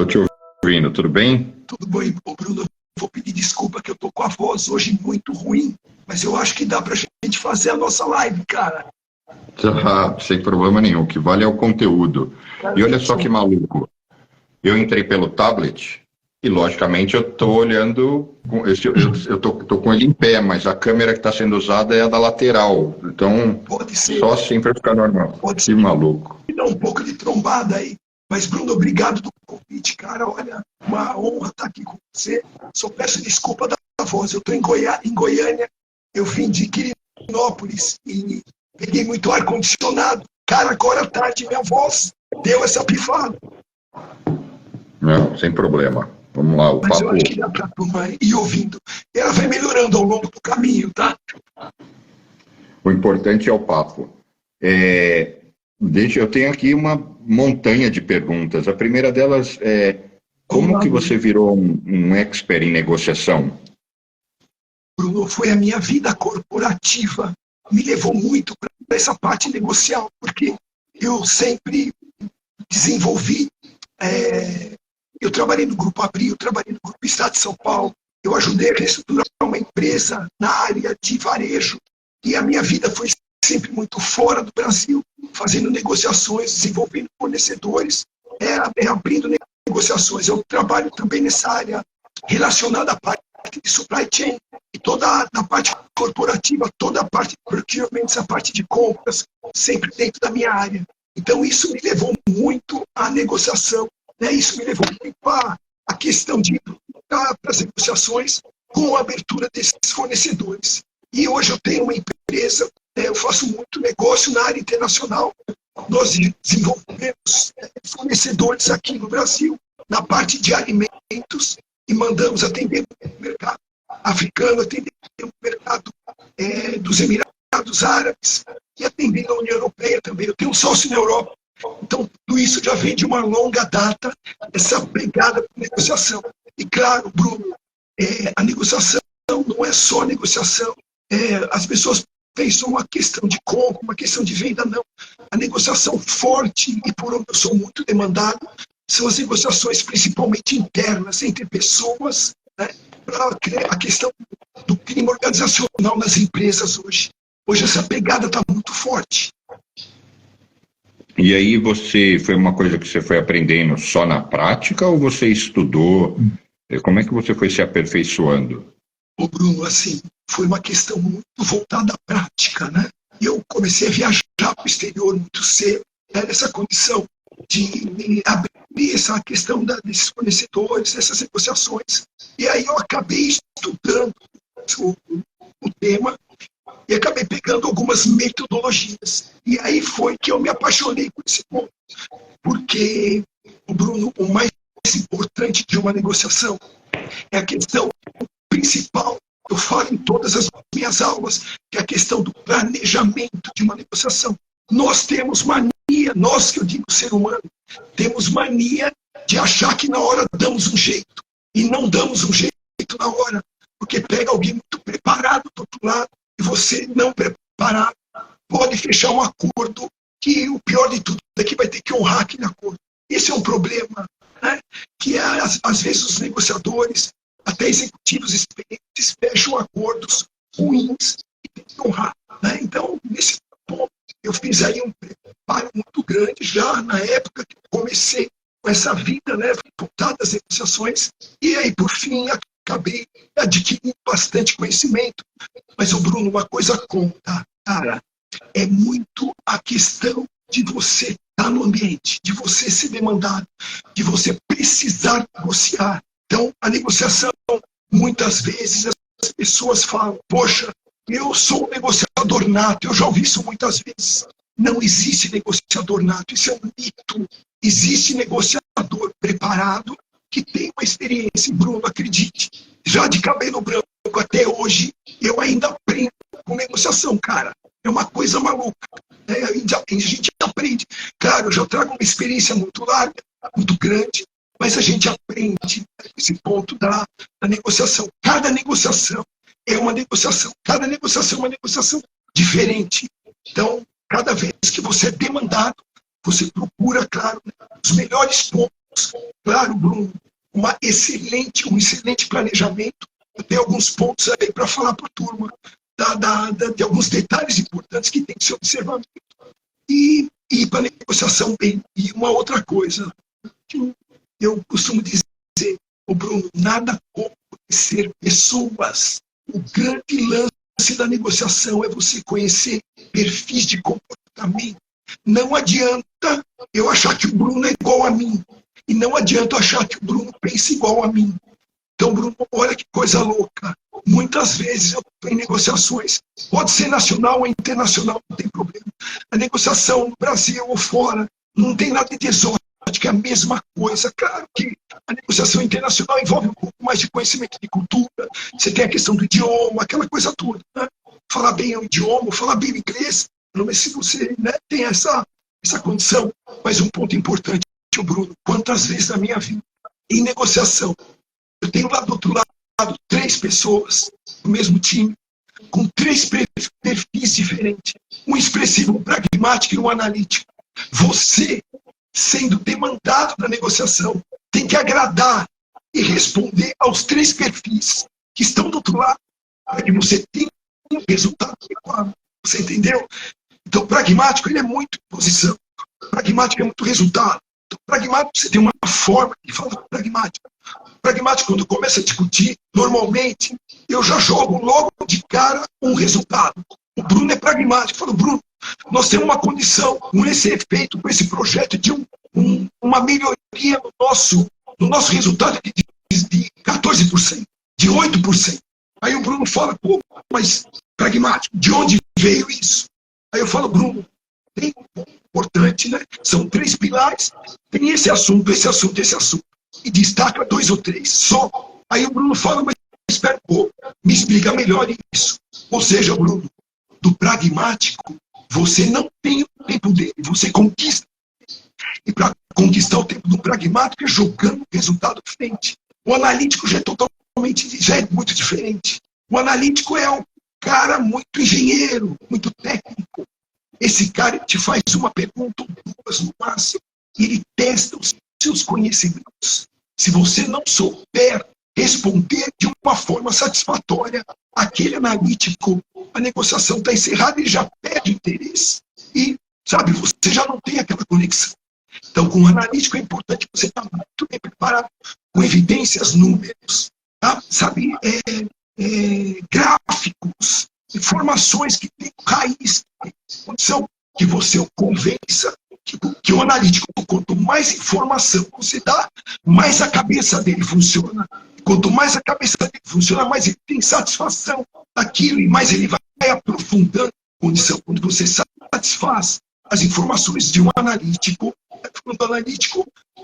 estou te ouvindo, tudo bem? Tudo bem, Bruno. Vou pedir desculpa que eu tô com a voz hoje muito ruim, mas eu acho que dá pra gente fazer a nossa live, cara. Tá, sem problema nenhum, o que vale é o conteúdo. E olha só que maluco, eu entrei pelo tablet e, logicamente, eu estou olhando, eu tô com ele em pé, mas a câmera que está sendo usada é a da lateral, então Pode ser. só assim para ficar normal. Pode Que ser. maluco. Me dá um pouco de trombada aí. Mas, Bruno, obrigado do convite, cara. Olha, uma honra estar aqui com você. Só peço desculpa da voz. Eu estou em Goiânia, eu vim de Quirinópolis e peguei muito ar-condicionado. Cara, agora à tarde minha voz deu essa pifada. Não, sem problema. Vamos lá, o Mas papo... eu acho que dá para a turma ir ouvindo. E ela vai melhorando ao longo do caminho, tá? O importante é o papo. Eu tenho aqui uma montanha de perguntas. A primeira delas é: como que você virou um expert em negociação? Bruno, foi a minha vida corporativa. Me levou muito para essa parte negocial, porque eu sempre desenvolvi. Eu trabalhei no Grupo Abril, eu trabalhei no Grupo Estado de São Paulo, eu ajudei a reestruturar uma empresa na área de varejo, e a minha vida foi sempre muito fora do Brasil, fazendo negociações, desenvolvendo fornecedores, abrindo negociações. Eu trabalho também nessa área relacionada à parte de supply chain, e toda a parte corporativa, toda a parte de procurement, essa parte de compras, sempre dentro da minha área. Então, isso me levou muito à negociação, né? Isso me levou muito à questão de ir para as negociações com a abertura desses fornecedores. E hoje eu tenho uma empresa, eu faço muito negócio na área internacional. Nós desenvolvemos fornecedores aqui no Brasil, na parte de alimentos, e mandamos atender o mercado africano, atender o mercado dos Emirados Árabes, e atender a União Europeia também. Eu tenho um sócio na Europa. Então, tudo isso já vem de uma longa data, essa pegada por negociação. E claro, Bruno, a negociação não é só negociação. As pessoas pensam uma questão de compra, uma questão de venda, não. A negociação forte, e por onde eu sou muito demandado, são as negociações principalmente internas, entre pessoas, né, para a questão do clima organizacional nas empresas hoje. Hoje essa pegada está muito forte. E aí foi uma coisa que você foi aprendendo só na prática ou você estudou? Como é que você foi se aperfeiçoando? Ô Bruno, assim, foi uma questão muito voltada à prática, né? Eu comecei a viajar para o exterior muito cedo, né, nessa condição de abrir essa questão desses fornecedores, dessas negociações. E aí eu acabei estudando o tema e acabei pegando algumas metodologias. E aí foi que eu me apaixonei por esse ponto. Porque, Bruno, o mais importante de uma negociação é a questão principal. Eu falo em todas as minhas aulas, que é a questão do planejamento de uma negociação. Nós temos mania, nós que eu digo ser humano, temos mania de achar que na hora damos um jeito. E não damos um jeito na hora, porque pega alguém muito preparado do outro lado, e você não preparado pode fechar um acordo que o pior de tudo é que vai ter que honrar aquele acordo. Esse é um problema, né? Que às vezes os negociadores, até executivos experientes, fecham acordos ruins e tem que honrar, né? Então, nesse ponto, eu fiz aí um preparo muito grande já na época que eu comecei com essa vida, né, voltada às negociações, e aí, por fim, acabei adquirindo bastante conhecimento. Mas, Bruno, uma coisa conta, cara, é muito a questão de você estar no ambiente, de você ser demandado, de você precisar negociar. Então, a negociação, muitas vezes, as pessoas falam: poxa, eu sou um negociador nato. Eu já ouvi isso muitas vezes. Não existe negociador nato, isso é um mito. Existe negociador preparado que tem uma experiência. Bruno, acredite, já de cabelo branco até hoje, eu ainda aprendo com negociação, cara. É uma coisa maluca. A gente aprende. Claro, eu já trago uma experiência muito larga, muito grande, mas a gente aprende esse ponto da negociação. Cada negociação é uma negociação. Cada negociação é uma negociação diferente. Então, cada vez que você é demandado, você procura, claro, os melhores pontos claro, Bruno, um excelente planejamento. Eu tenho alguns pontos aí para falar para a turma, de alguns detalhes importantes que tem que ser observado. E para a negociação, bem, e uma outra coisa, que eu costumo dizer, Bruno, nada como conhecer pessoas. O grande lance da negociação é você conhecer perfis de comportamento. Não adianta eu achar que o Bruno é igual a mim. E não adianta eu achar que o Bruno pensa igual a mim. Então, Bruno, olha que coisa louca. Muitas vezes eu estou em negociações, pode ser nacional ou internacional, não tem problema. A negociação no Brasil ou fora não tem nada de exótico, é a mesma coisa. Claro que a negociação internacional envolve um pouco mais de conhecimento de cultura, você tem a questão do idioma, aquela coisa toda. Né? Falar bem o idioma, falar bem o inglês, não sei se você, né, tem essa condição. Mas um ponto importante, Bruno, quantas vezes na minha vida, em negociação, eu tenho lá do outro lado 3 pessoas do mesmo time, com 3 perfis diferentes. Um expressivo, um pragmático e um analítico. Você, sendo demandado na negociação, tem que agradar e responder aos 3 perfis que estão do outro lado, para que você tenha um resultado adequado. Você entendeu? Então, o pragmático, ele é muito posição. O pragmático é muito resultado. Então, o pragmático, você tem uma forma de falar pragmático. Pragmático, quando começa a discutir, normalmente, eu já jogo logo de cara um resultado. O Bruno é pragmático. Falo, Bruno, nós temos uma condição, com esse efeito, com esse projeto, de uma melhoria no nosso resultado de 14%, de 8%. Aí o Bruno fala, pô, mas pragmático, de onde veio isso? Aí eu falo, Bruno, tem um ponto importante, né? São 3 pilares, tem esse assunto, esse assunto, esse assunto. E destaca 2 ou 3 só. Aí o Bruno fala, mas espera um pouco, me explica melhor isso. Ou seja, Bruno, do pragmático, você não tem o tempo dele, você conquista. E para conquistar o tempo do pragmático é jogando o resultado frente. O analítico já é muito diferente. O analítico é um cara muito engenheiro, muito técnico. Esse cara te faz uma pergunta ou 2 no máximo, e ele testa os seus conhecimentos. Se você não souber responder de uma forma satisfatória, aquele analítico, a negociação está encerrada, ele já perde interesse. E, sabe, você já não tem aquela conexão. Então, com o analítico é importante você estar muito bem preparado, com evidências, números, tá? Sabe, gráficos, informações que têm raiz, condição que você o convença que o analítico, quanto mais informação você dá, mais a cabeça dele funciona. Quanto mais a cabeça dele funciona, mais ele tem satisfação daquilo e mais ele vai aprofundando a condição. Quando você satisfaz as informações de um analítico,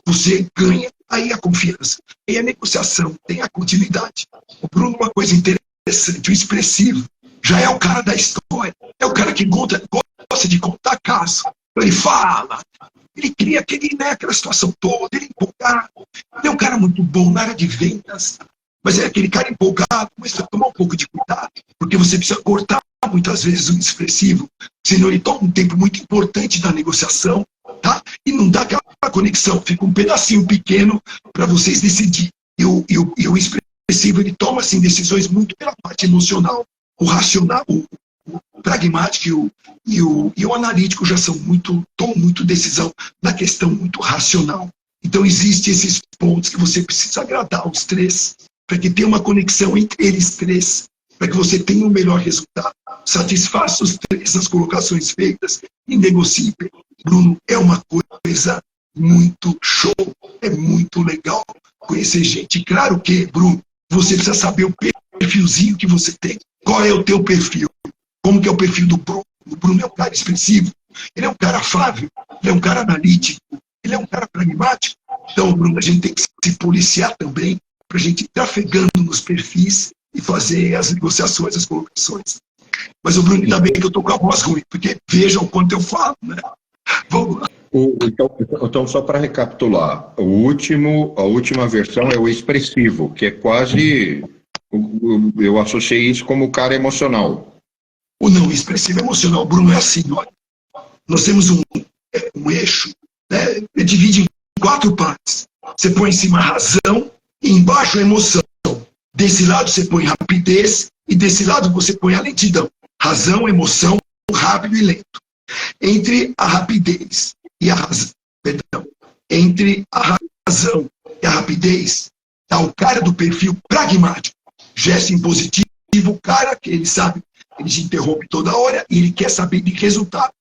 você ganha aí a confiança. E a negociação tem a continuidade. O Bruno, uma coisa interessante, o expressivo, já é o cara da história, é o cara que gosta de contar caso. Ele fala, ele cria aquela situação toda, ele é empolgado. Ele é um cara muito bom na área de vendas, mas é aquele cara empolgado, mas precisa tomar um pouco de cuidado, porque você precisa cortar muitas vezes o expressivo, senão ele toma um tempo muito importante da negociação, tá? E não dá aquela conexão, fica um pedacinho pequeno para vocês decidirem. E o expressivo, ele toma assim, decisões muito pela parte emocional, o racional, o pragmático e o analítico já tomam muito decisão na questão muito racional. Então, existem esses pontos que você precisa agradar os 3, para que tenha uma conexão entre eles 3, para que você tenha um melhor resultado. Satisfaça os 3 nas colocações feitas e negocie. Bruno, é uma coisa muito show, é muito legal conhecer gente. Claro que, Bruno, você precisa saber o perfilzinho que você tem. Qual é o teu perfil? Como que é o perfil do Bruno? O Bruno é um cara expressivo, ele é um cara afável, ele é um cara analítico, ele é um cara pragmático. Então, Bruno, a gente tem que se policiar também para a gente ir trafegando nos perfis e fazer as negociações, as colocações. Mas o Bruno, ainda bem que eu estou com a voz ruim, porque veja o quanto eu falo, né? Vamos lá. Então, só para recapitular, a última versão é o expressivo, que é quase... Eu associei isso como cara emocional. O não expressivo emocional, Bruno, é assim, olha. Nós temos um eixo, né, divide em 4 partes. você põe em cima a razão e embaixo a emoção. Desse lado você põe rapidez e desse lado você põe a lentidão. Razão, emoção, rápido e lento. Entre a rapidez e a razão, entre a razão e a rapidez, está o cara do perfil pragmático, gesto impositivo, o cara que ele sabe, ele te interrompe toda hora e ele quer saber de resultado.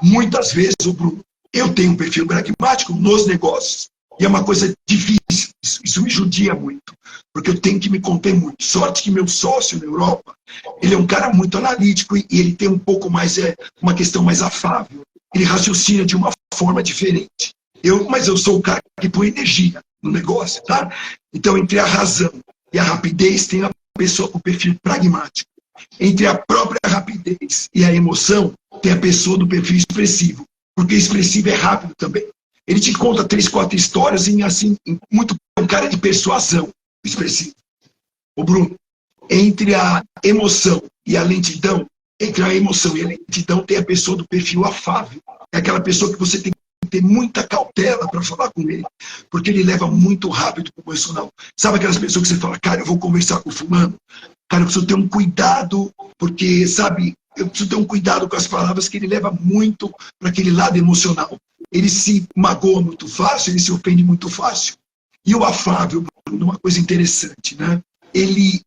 Muitas vezes, o Bruno, eu tenho um perfil pragmático nos negócios. E é uma coisa difícil, isso me judia muito, porque eu tenho que me conter muito. Sorte que meu sócio na Europa, ele é um cara muito analítico e ele tem um pouco mais, uma questão mais afável. Ele raciocina de uma forma diferente. Mas eu sou o cara que põe energia no negócio, tá? Então, entre a razão e a rapidez, tem a pessoa com o perfil pragmático. Entre a própria rapidez e a emoção, tem a pessoa do perfil expressivo, porque expressivo é rápido também. Ele te conta 3, 4 histórias e, assim, muito um cara de persuasão expressivo. O Bruno, entre a emoção e a lentidão, entre a emoção e a lentidão, tem a pessoa do perfil afável. É aquela pessoa que você tem que ter muita cautela para falar com ele, porque ele leva muito rápido para o emocional. Sabe aquelas pessoas que você fala, cara, eu vou conversar com o fulano, cara, eu preciso ter um cuidado, porque, sabe, eu preciso ter um cuidado com as palavras, que ele leva muito para aquele lado emocional. Ele se magoa muito fácil, ele se ofende muito fácil. E o afável, uma coisa interessante, né? Ele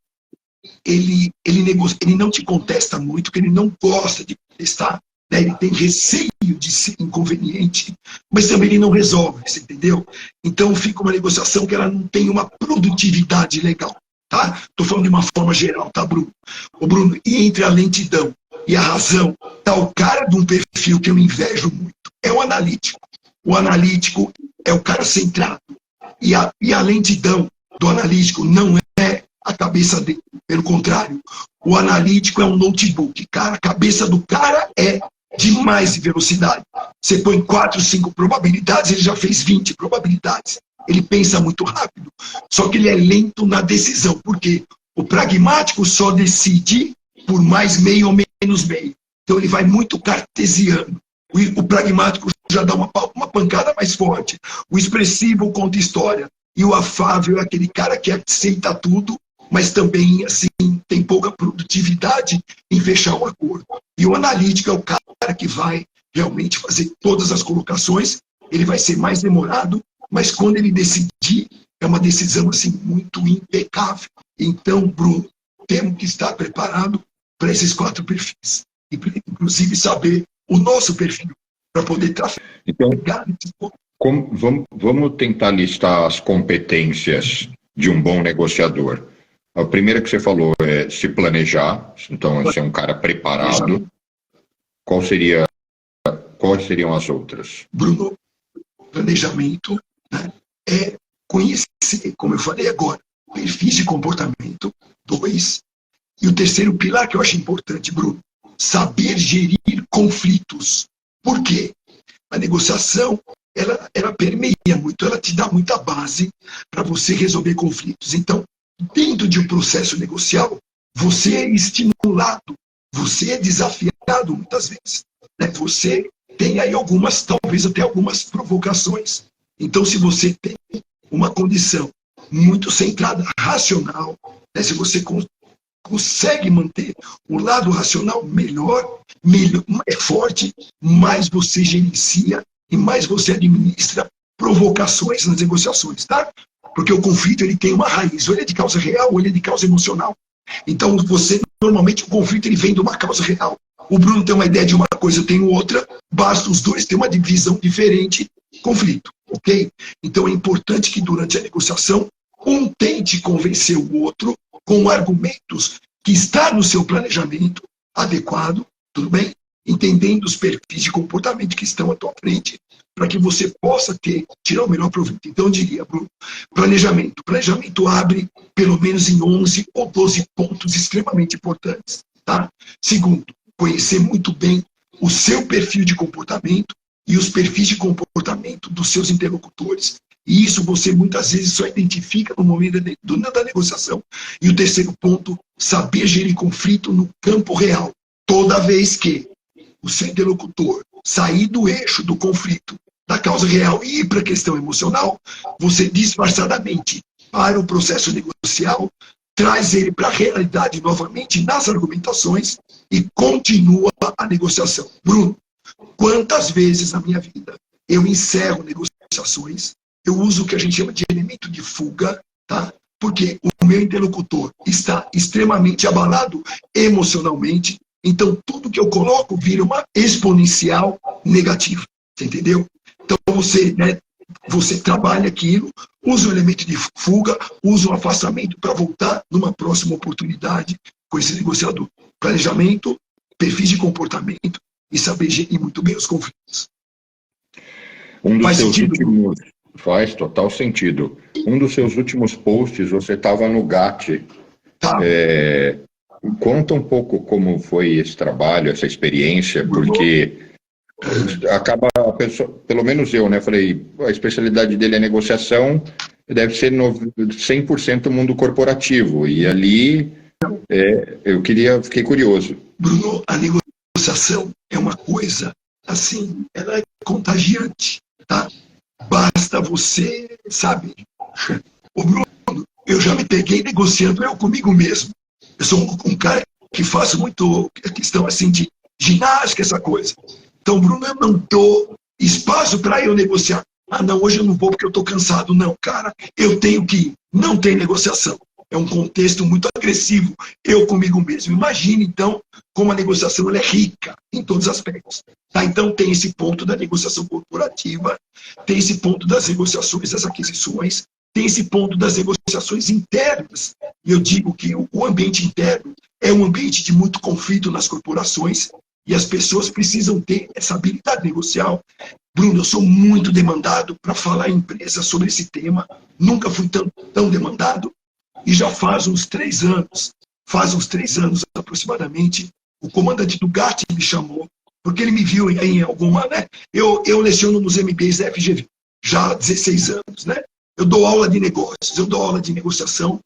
não te contesta muito, porque ele não gosta de contestar, né? Ele tem receio de ser inconveniente, mas também ele não resolve, você entendeu? Então fica uma negociação que ela não tem uma produtividade legal, tá? Estou falando de uma forma geral, tá, Bruno? O Bruno, e entre a lentidão e a razão, tá o cara de um perfil que eu invejo muito, é o analítico. O analítico é o cara centrado. E a lentidão do analítico não é a cabeça dele. Pelo contrário, o analítico é um notebook. Cara, a cabeça do cara é demais de velocidade. Você põe 4, 5 probabilidades, ele já fez 20 probabilidades. Ele pensa muito rápido. Só que ele é lento na decisão. Por quê? O pragmático só decide por mais meio ou menos meio. Então ele vai muito cartesiano. O pragmático já dá uma pancada mais forte. O expressivo conta história. E o afável é aquele cara que aceita tudo, mas também, assim, tem pouca produtividade em fechar um acordo. E o analítico é o cara que vai realmente fazer todas as colocações. Ele vai ser mais demorado, mas quando ele decidir, é uma decisão, assim, muito impecável. Então, Bruno, temos que estar preparado para esses 4 perfis. E, inclusive, saber o nosso perfil, para poder trafegar. Então, vamos tentar listar as competências de um bom negociador. A primeira que você falou é se planejar, então ser um cara preparado. Quais seriam as outras? Bruno, planejamento, né, é conhecer, como eu falei agora, perfis de comportamento, 2. E o terceiro pilar que eu acho importante, Bruno, saber gerir conflitos. Por quê? A negociação, ela permeia muito, ela te dá muita base para você resolver conflitos. Então, dentro de um processo negocial, você é estimulado, você é desafiado muitas vezes, né? Você tem aí talvez até algumas provocações. Então, se você tem uma condição muito centrada, racional, né? Se você consegue manter o lado racional melhor, é forte, mais você gerencia e mais você administra provocações nas negociações, tá? Porque o conflito, ele tem uma raiz, ou ele é de causa real, ou ele é de causa emocional. Então, normalmente, o conflito, ele vem de uma causa real. O Bruno tem uma ideia de uma coisa, eu tenho outra, basta os dois ter uma divisão diferente, conflito, ok? Então, é importante que durante a negociação, um tente convencer o outro com argumentos que está no seu planejamento adequado, tudo bem? Entendendo os perfis de comportamento que estão à tua frente, para que você possa tirar o melhor proveito. Então, eu diria, Bruno, planejamento. Planejamento abre pelo menos em 11 ou 12 pontos extremamente importantes, tá? Segundo, conhecer muito bem o seu perfil de comportamento e os perfis de comportamento dos seus interlocutores. E isso você muitas vezes só identifica no momento da negociação. E o terceiro ponto, saber gerir conflito no campo real. Toda vez que o seu interlocutor sair do eixo do conflito, da causa real e ir para a questão emocional, você disfarçadamente para o processo negocial, traz ele para a realidade novamente nas argumentações e continua a negociação. Bruno, quantas vezes na minha vida eu encerro negociações, eu uso o que a gente chama de elemento de fuga, tá? Porque o meu interlocutor está extremamente abalado emocionalmente, então tudo que eu coloco vira uma exponencial negativa, você entendeu? Então você trabalha aquilo, usa o elemento de fuga, usa o afastamento para voltar numa próxima oportunidade com esse negociador. Planejamento, perfis de comportamento e saber gerir muito bem os conflitos. Faz sentido? Faz total sentido. Um dos seus últimos posts, você estava no GAT. Tá. Conta um pouco como foi esse trabalho, essa experiência, porque acaba a pessoa, pelo menos eu, né? Falei, a especialidade dele é negociação, deve ser 100% mundo corporativo. E ali fiquei curioso. Bruno, a negociação é uma coisa assim, ela é contagiante, tá? Basta você, sabe? Ô Bruno, eu já me peguei negociando eu comigo mesmo. Eu sou um cara que faço muito questão assim de ginástica, essa coisa. Então, Bruno, eu não dou espaço para eu negociar. Ah, não, hoje eu não vou porque eu estou cansado. Não, cara, eu tenho que ir. Não tem negociação. É um contexto muito agressivo, eu comigo mesmo. Imagine, então, como a negociação ela é rica em todos os aspectos. Tá? Então, tem esse ponto da negociação corporativa, tem esse ponto das negociações, das aquisições, tem esse ponto das negociações internas. E eu digo que o ambiente interno é um ambiente de muito conflito nas corporações e as pessoas precisam ter essa habilidade negocial. Bruno, eu sou muito demandado para falar em empresa sobre esse tema, nunca fui tão demandado. E já faz uns 3 anos aproximadamente, o comandante do GAT me chamou, porque ele me viu em alguma, né? Eu leciono nos MBAs da FGV, já há 16 anos, né? Eu dou aula de negócios, eu dou aula de negociação,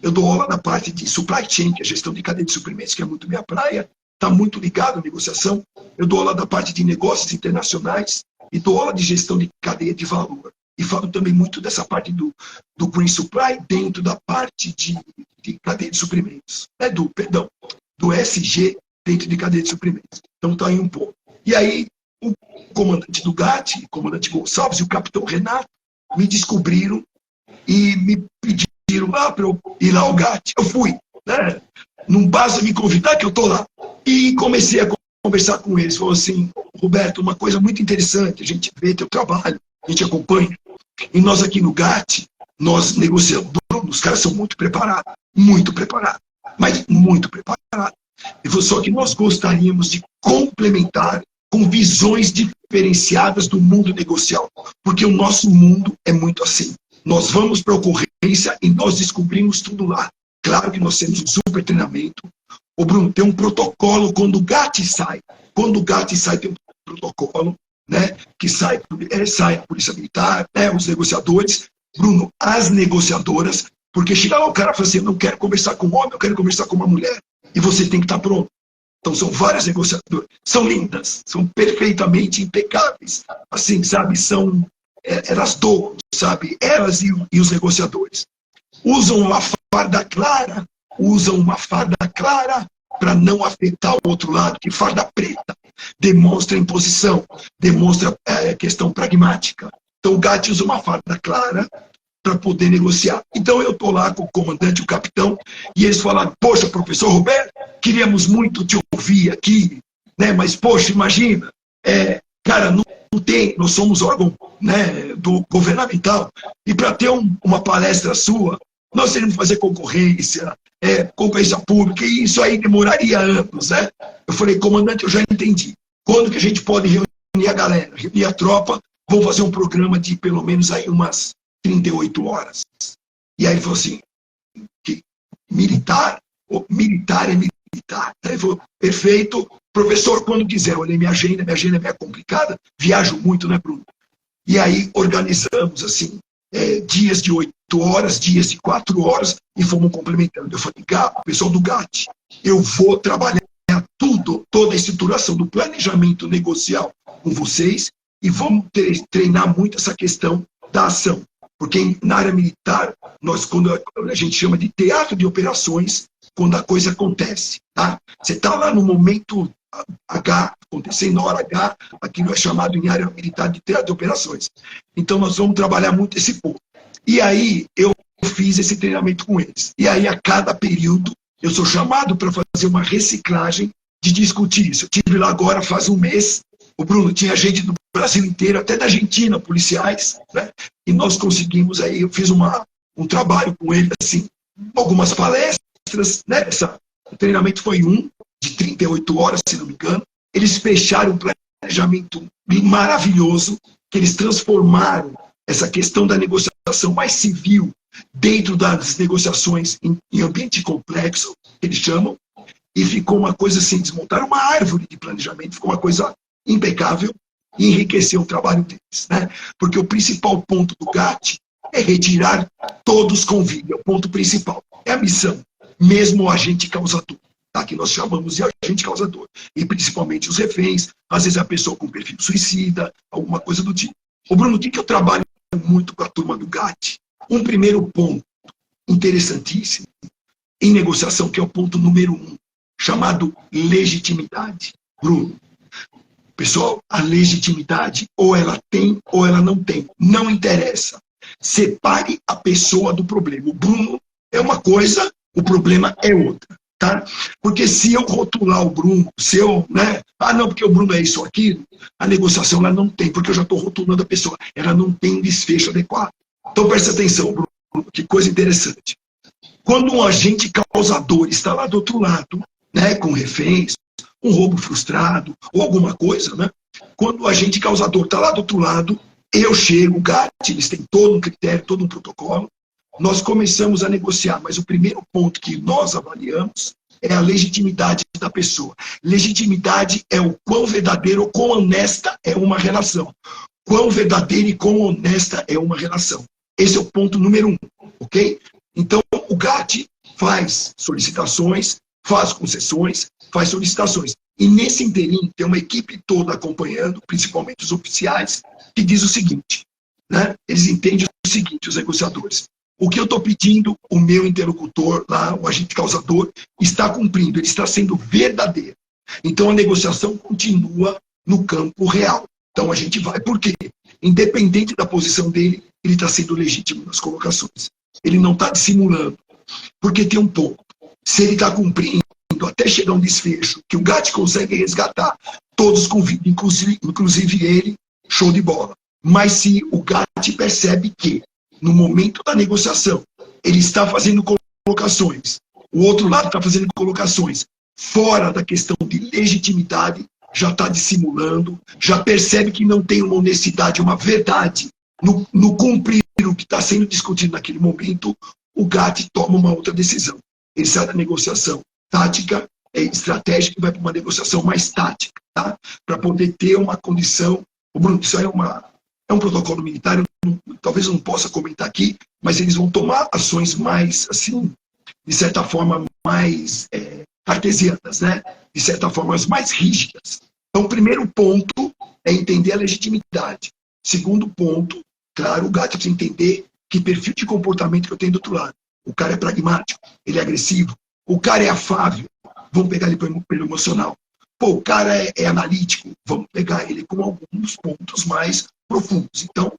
eu dou aula na parte de supply chain, que é gestão de cadeia de suprimentos, que é muito minha praia, está muito ligado à negociação. Eu dou aula da parte de negócios internacionais e dou aula de gestão de cadeia de valor. E falo também muito dessa parte do Green Supply dentro da parte de cadeia de suprimentos. Do SG dentro de cadeia de suprimentos. Então está aí um pouco. E aí, o comandante do GAT, o comandante Gonçalves e o capitão Renato me descobriram e me pediram lá para eu ir lá ao GAT. Eu fui, né? Não basta me convidar que eu estou lá. E comecei a conversar com eles. Falou assim, Roberto, uma coisa muito interessante, a gente vê teu trabalho, a gente acompanha. E nós aqui no GAT, nós negociamos. Os caras são muito preparados, mas muito preparados. Só que nós gostaríamos de complementar com visões diferenciadas do mundo negocial, porque o nosso mundo é muito assim. Nós vamos para a ocorrência e nós descobrimos tudo lá. Claro que nós temos um super treinamento. Ô Bruno, tem um protocolo quando o GAT sai. Quando o GAT sai, tem um protocolo, né, que sai a Polícia Militar, né, os negociadores. Bruno, as negociadoras, porque chega lá o cara e fala assim, eu não quero conversar com um homem, eu quero conversar com uma mulher. E você tem que estar pronto. Então são várias negociadoras, são lindas, são perfeitamente impecáveis, assim, sabe, elas doam, sabe, elas e os negociadores. Usam uma farda clara para não afetar o outro lado, que farda preta demonstra imposição, demonstra questão pragmática. Então o GAT usa uma farda clara para poder negociar. Então eu estou lá com o comandante, o capitão, e eles falaram, poxa, professor Roberto, queríamos muito te ouvir aqui, né? Mas, poxa, imagina, cara, não tem, nós somos órgão, né, do governamental, e para ter uma palestra sua, nós teríamos que fazer concorrência pública, e isso aí demoraria anos, né? Eu falei, comandante, eu já entendi. Quando que a gente pode reunir a galera, reunir a tropa, vamos fazer um programa de pelo menos aí umas 38 horas. E aí ele falou assim, que militar é militar. Aí ele falou, perfeito, professor, quando quiser. Eu olhei minha agenda é meio complicada, viajo muito, né, Bruno? E aí organizamos, assim, dias de 8 horas, dias de 4 horas, e fomos complementando. Eu falei, pessoal do GAT, eu vou trabalhar toda a estruturação do planejamento negocial com vocês, e vamos treinar muito essa questão da ação. Porque na área militar, quando a gente chama de teatro de operações, quando a coisa acontece. Tá? Você está lá no momento H, acontecendo na hora H, aquilo é chamado em área militar de teatro de operações. Então nós vamos trabalhar muito esse ponto. E aí eu fiz esse treinamento com eles. E aí a cada período eu sou chamado para fazer uma reciclagem de discutir isso. Eu estive lá agora faz um mês, o Bruno tinha gente do Brasil inteiro, até da Argentina, policiais, né? E nós conseguimos aí, eu fiz um trabalho com ele, assim, algumas palestras, né? O treinamento foi de 38 horas, se não me engano. Eles fecharam um planejamento maravilhoso, que eles transformaram essa questão da negociação mais civil dentro das negociações em ambiente complexo, que eles chamam, e ficou uma coisa assim, desmontaram uma árvore de planejamento, ficou uma coisa impecável e enriqueceu o trabalho deles, né? Porque o principal ponto do GAT é retirar todos com vida, é o ponto principal, é a missão, mesmo o agente causador, tá? Que nós chamamos de agente causador, e principalmente os reféns, às vezes a pessoa com perfil suicida, alguma coisa do tipo. Ô Bruno, o que eu trabalho muito com a turma do GAT? Um primeiro ponto interessantíssimo em negociação, que é o ponto número 1, chamado legitimidade. Bruno, pessoal, a legitimidade ou ela tem ou ela não tem. Não interessa. Separe a pessoa do problema. O Bruno é uma coisa, o problema é outra. Tá? Porque se eu rotular o Bruno, se eu, né? Ah, não, porque o Bruno é isso ou aquilo, a negociação ela não tem, porque eu já estou rotulando a pessoa. Ela não tem um desfecho adequado. Então presta atenção, Bruno, que coisa interessante. Quando um agente causador está lá do outro lado, né, com reféns, um roubo frustrado, ou alguma coisa, né? Quando o agente causador está lá do outro lado, eu chego, o GAT, eles têm todo um critério, todo um protocolo, nós começamos a negociar, mas o primeiro ponto que nós avaliamos é a legitimidade da pessoa. Legitimidade é o quão verdadeiro ou quão honesta é uma relação. Quão verdadeira e quão honesta é uma relação. Esse é o ponto número 1, ok? Então, o GAT faz solicitações, faz concessões, faz solicitações. E nesse interim, tem uma equipe toda acompanhando, principalmente os oficiais, que diz o seguinte, né? Eles entendem o seguinte, os negociadores. O que eu estou pedindo, o meu interlocutor, lá, o agente causador, está cumprindo, ele está sendo verdadeiro. Então, a negociação continua no campo real. Então, a gente vai. Por quê? Independente da posição dele, ele está sendo legítimo nas colocações. Ele não está dissimulando. Porque tem um ponto. Se ele está cumprindo, até chegar a um desfecho, que o GAT consegue resgatar todos com vida, inclusive ele, show de bola. Mas se o GAT percebe que, no momento da negociação, ele está fazendo colocações, o outro lado está fazendo colocações fora da questão de legitimidade, já está dissimulando, já percebe que não tem uma honestidade, uma verdade no cumprir o que está sendo discutido naquele momento, o GAT toma uma outra decisão. Ele sai da negociação tática, estratégica, e vai para uma negociação mais tática, tá? Para poder ter uma condição. O Bruno, isso é um protocolo militar, talvez eu não possa comentar aqui, mas eles vão tomar ações mais, assim, de certa forma, mais cartesianas, né? De certa forma, mais rígidas. Então, o primeiro ponto é entender a legitimidade. Segundo ponto, claro, o GAT precisa entender que perfil de comportamento que eu tenho do outro lado. O cara é pragmático, ele é agressivo, o cara é afável, vamos pegar ele pelo emocional. Pô, o cara é analítico, vamos pegar ele com alguns pontos mais profundos. Então,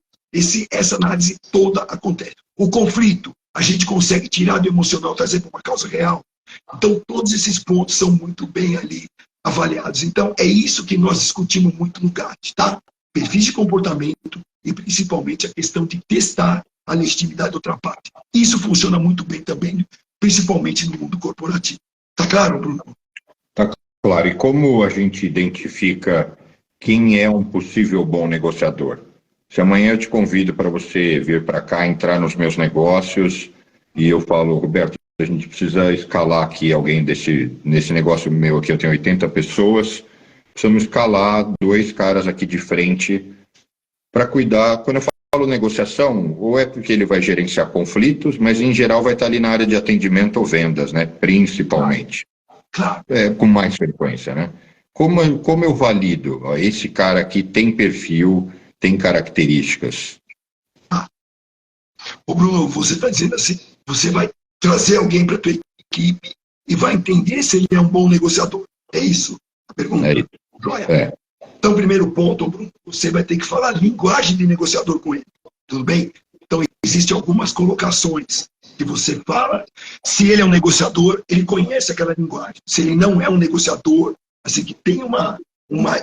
essa análise toda acontece. O conflito, a gente consegue tirar do emocional, trazer para uma causa real. Então, todos esses pontos são muito bem ali avaliados. Então, é isso que nós discutimos muito no GAT, tá? Perfis de comportamento e, principalmente, a questão de testar a legitimidade da outra parte. Isso funciona muito bem também, principalmente no mundo corporativo. Tá claro, Bruno? Tá claro. E como a gente identifica quem é um possível bom negociador? Se amanhã eu te convido para você vir para cá, entrar nos meus negócios, e eu falo, Roberto, a gente precisa escalar aqui alguém nesse negócio meu aqui, eu tenho 80 pessoas, precisamos escalar 2 caras aqui de frente para cuidar. Quando eu falo negociação, ou é porque ele vai gerenciar conflitos, mas em geral vai estar ali na área de atendimento ou vendas, né? Principalmente. Claro. Com mais frequência, né? Como eu valido? Ó, esse cara aqui tem perfil, tem características. Ô Bruno, você está dizendo assim, você vai trazer alguém para a tua equipe e vai entender se ele é um bom negociador. É isso a pergunta? É isso. É. Então, primeiro ponto, Bruno, você vai ter que falar a linguagem de negociador com ele. Tudo bem? Então, existem algumas colocações que você fala. Se ele é um negociador, ele conhece aquela linguagem. Se ele não é um negociador, assim, que tem uma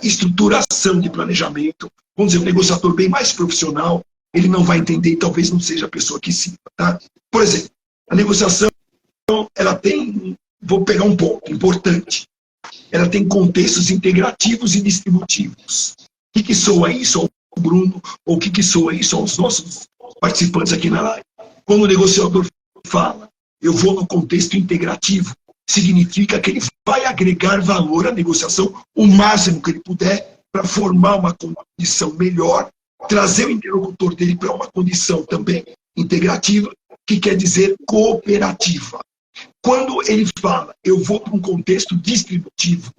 estruturação de planejamento, vamos dizer, um negociador bem mais profissional, ele não vai entender e talvez não seja a pessoa que sirva. Tá? Por exemplo, a negociação, ela tem, vou pegar um ponto importante, ela tem contextos integrativos e distributivos. O que soa isso ao Bruno, ou o que soa isso aos nossos participantes aqui na live? Quando o negociador fala, eu vou no contexto integrativo, significa que ele vai agregar valor à negociação o máximo que ele puder para formar uma condição melhor, trazer o interlocutor dele para uma condição também integrativa, que quer dizer cooperativa. Quando ele fala, eu vou para um contexto distributivo,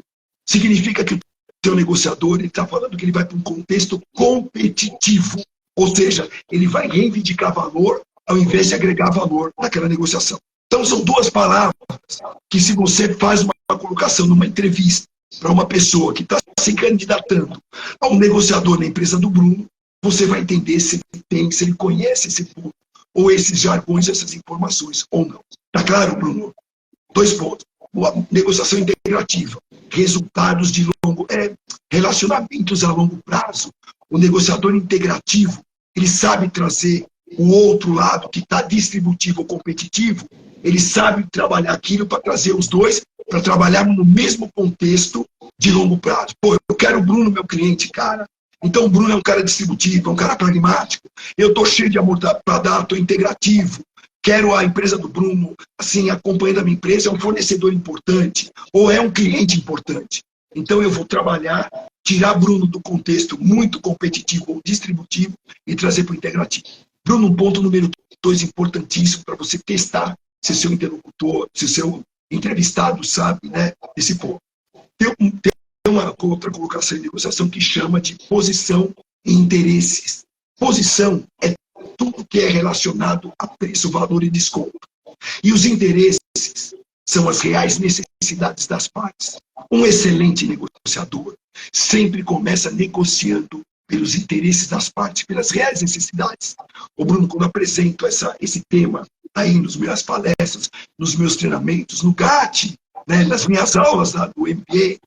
significa que o seu negociador está falando que ele vai para um contexto competitivo, ou seja, ele vai reivindicar valor ao invés de agregar valor naquela negociação. Então, são duas palavras que, se você faz uma colocação numa entrevista para uma pessoa que está se candidatando a um negociador na empresa do Bruno, você vai entender se ele tem, se ele conhece esse ponto, ou esses jargões, essas informações, ou não. Tá claro, Bruno? 2 pontos. Negociação integrativa. Resultados de relacionamentos a longo prazo. O negociador integrativo, ele sabe trazer o outro lado que está distributivo ou competitivo, ele sabe trabalhar aquilo para trazer os dois, para trabalhar no mesmo contexto de longo prazo. Pô, eu quero o Bruno, meu cliente, cara. Então o Bruno é um cara distributivo, é um cara pragmático. Eu estou cheio de amor para dar, estou integrativo. Quero a empresa do Bruno, assim, acompanhando a minha empresa, é um fornecedor importante, ou é um cliente importante. Então eu vou trabalhar, tirar Bruno do contexto muito competitivo ou distributivo e trazer para o integrativo. Bruno, um ponto número 2 importantíssimo para você testar se o seu interlocutor, se o seu entrevistado sabe, né, esse ponto. Tem uma outra colocação em negociação que chama de posição e interesses. Posição é tudo que é relacionado a preço, valor e desconto. E os interesses são as reais necessidades das partes. Um excelente negociador sempre começa negociando pelos interesses das partes, pelas reais necessidades. O Bruno, quando eu apresento esse tema aí nas minhas palestras, nos meus treinamentos, no GAT, né, nas minhas aulas do MBA,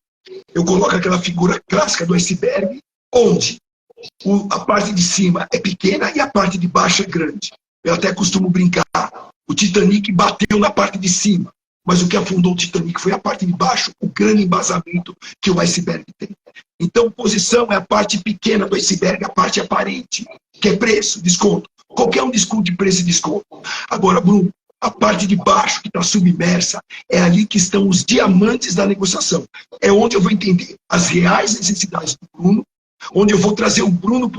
eu coloco aquela figura clássica do iceberg, onde a parte de cima é pequena e a parte de baixo é grande. Eu até costumo brincar, o Titanic bateu na parte de cima, mas o que afundou o Titanic foi a parte de baixo, o grande embasamento que o iceberg tem. Então, posição é a parte pequena do iceberg, a parte aparente, que é preço, desconto. Qualquer um discute preço e desconto. Agora, Bruno, a parte de baixo, que está submersa, é ali que estão os diamantes da negociação. É onde eu vou entender as reais necessidades do Bruno, onde eu vou trazer o Bruno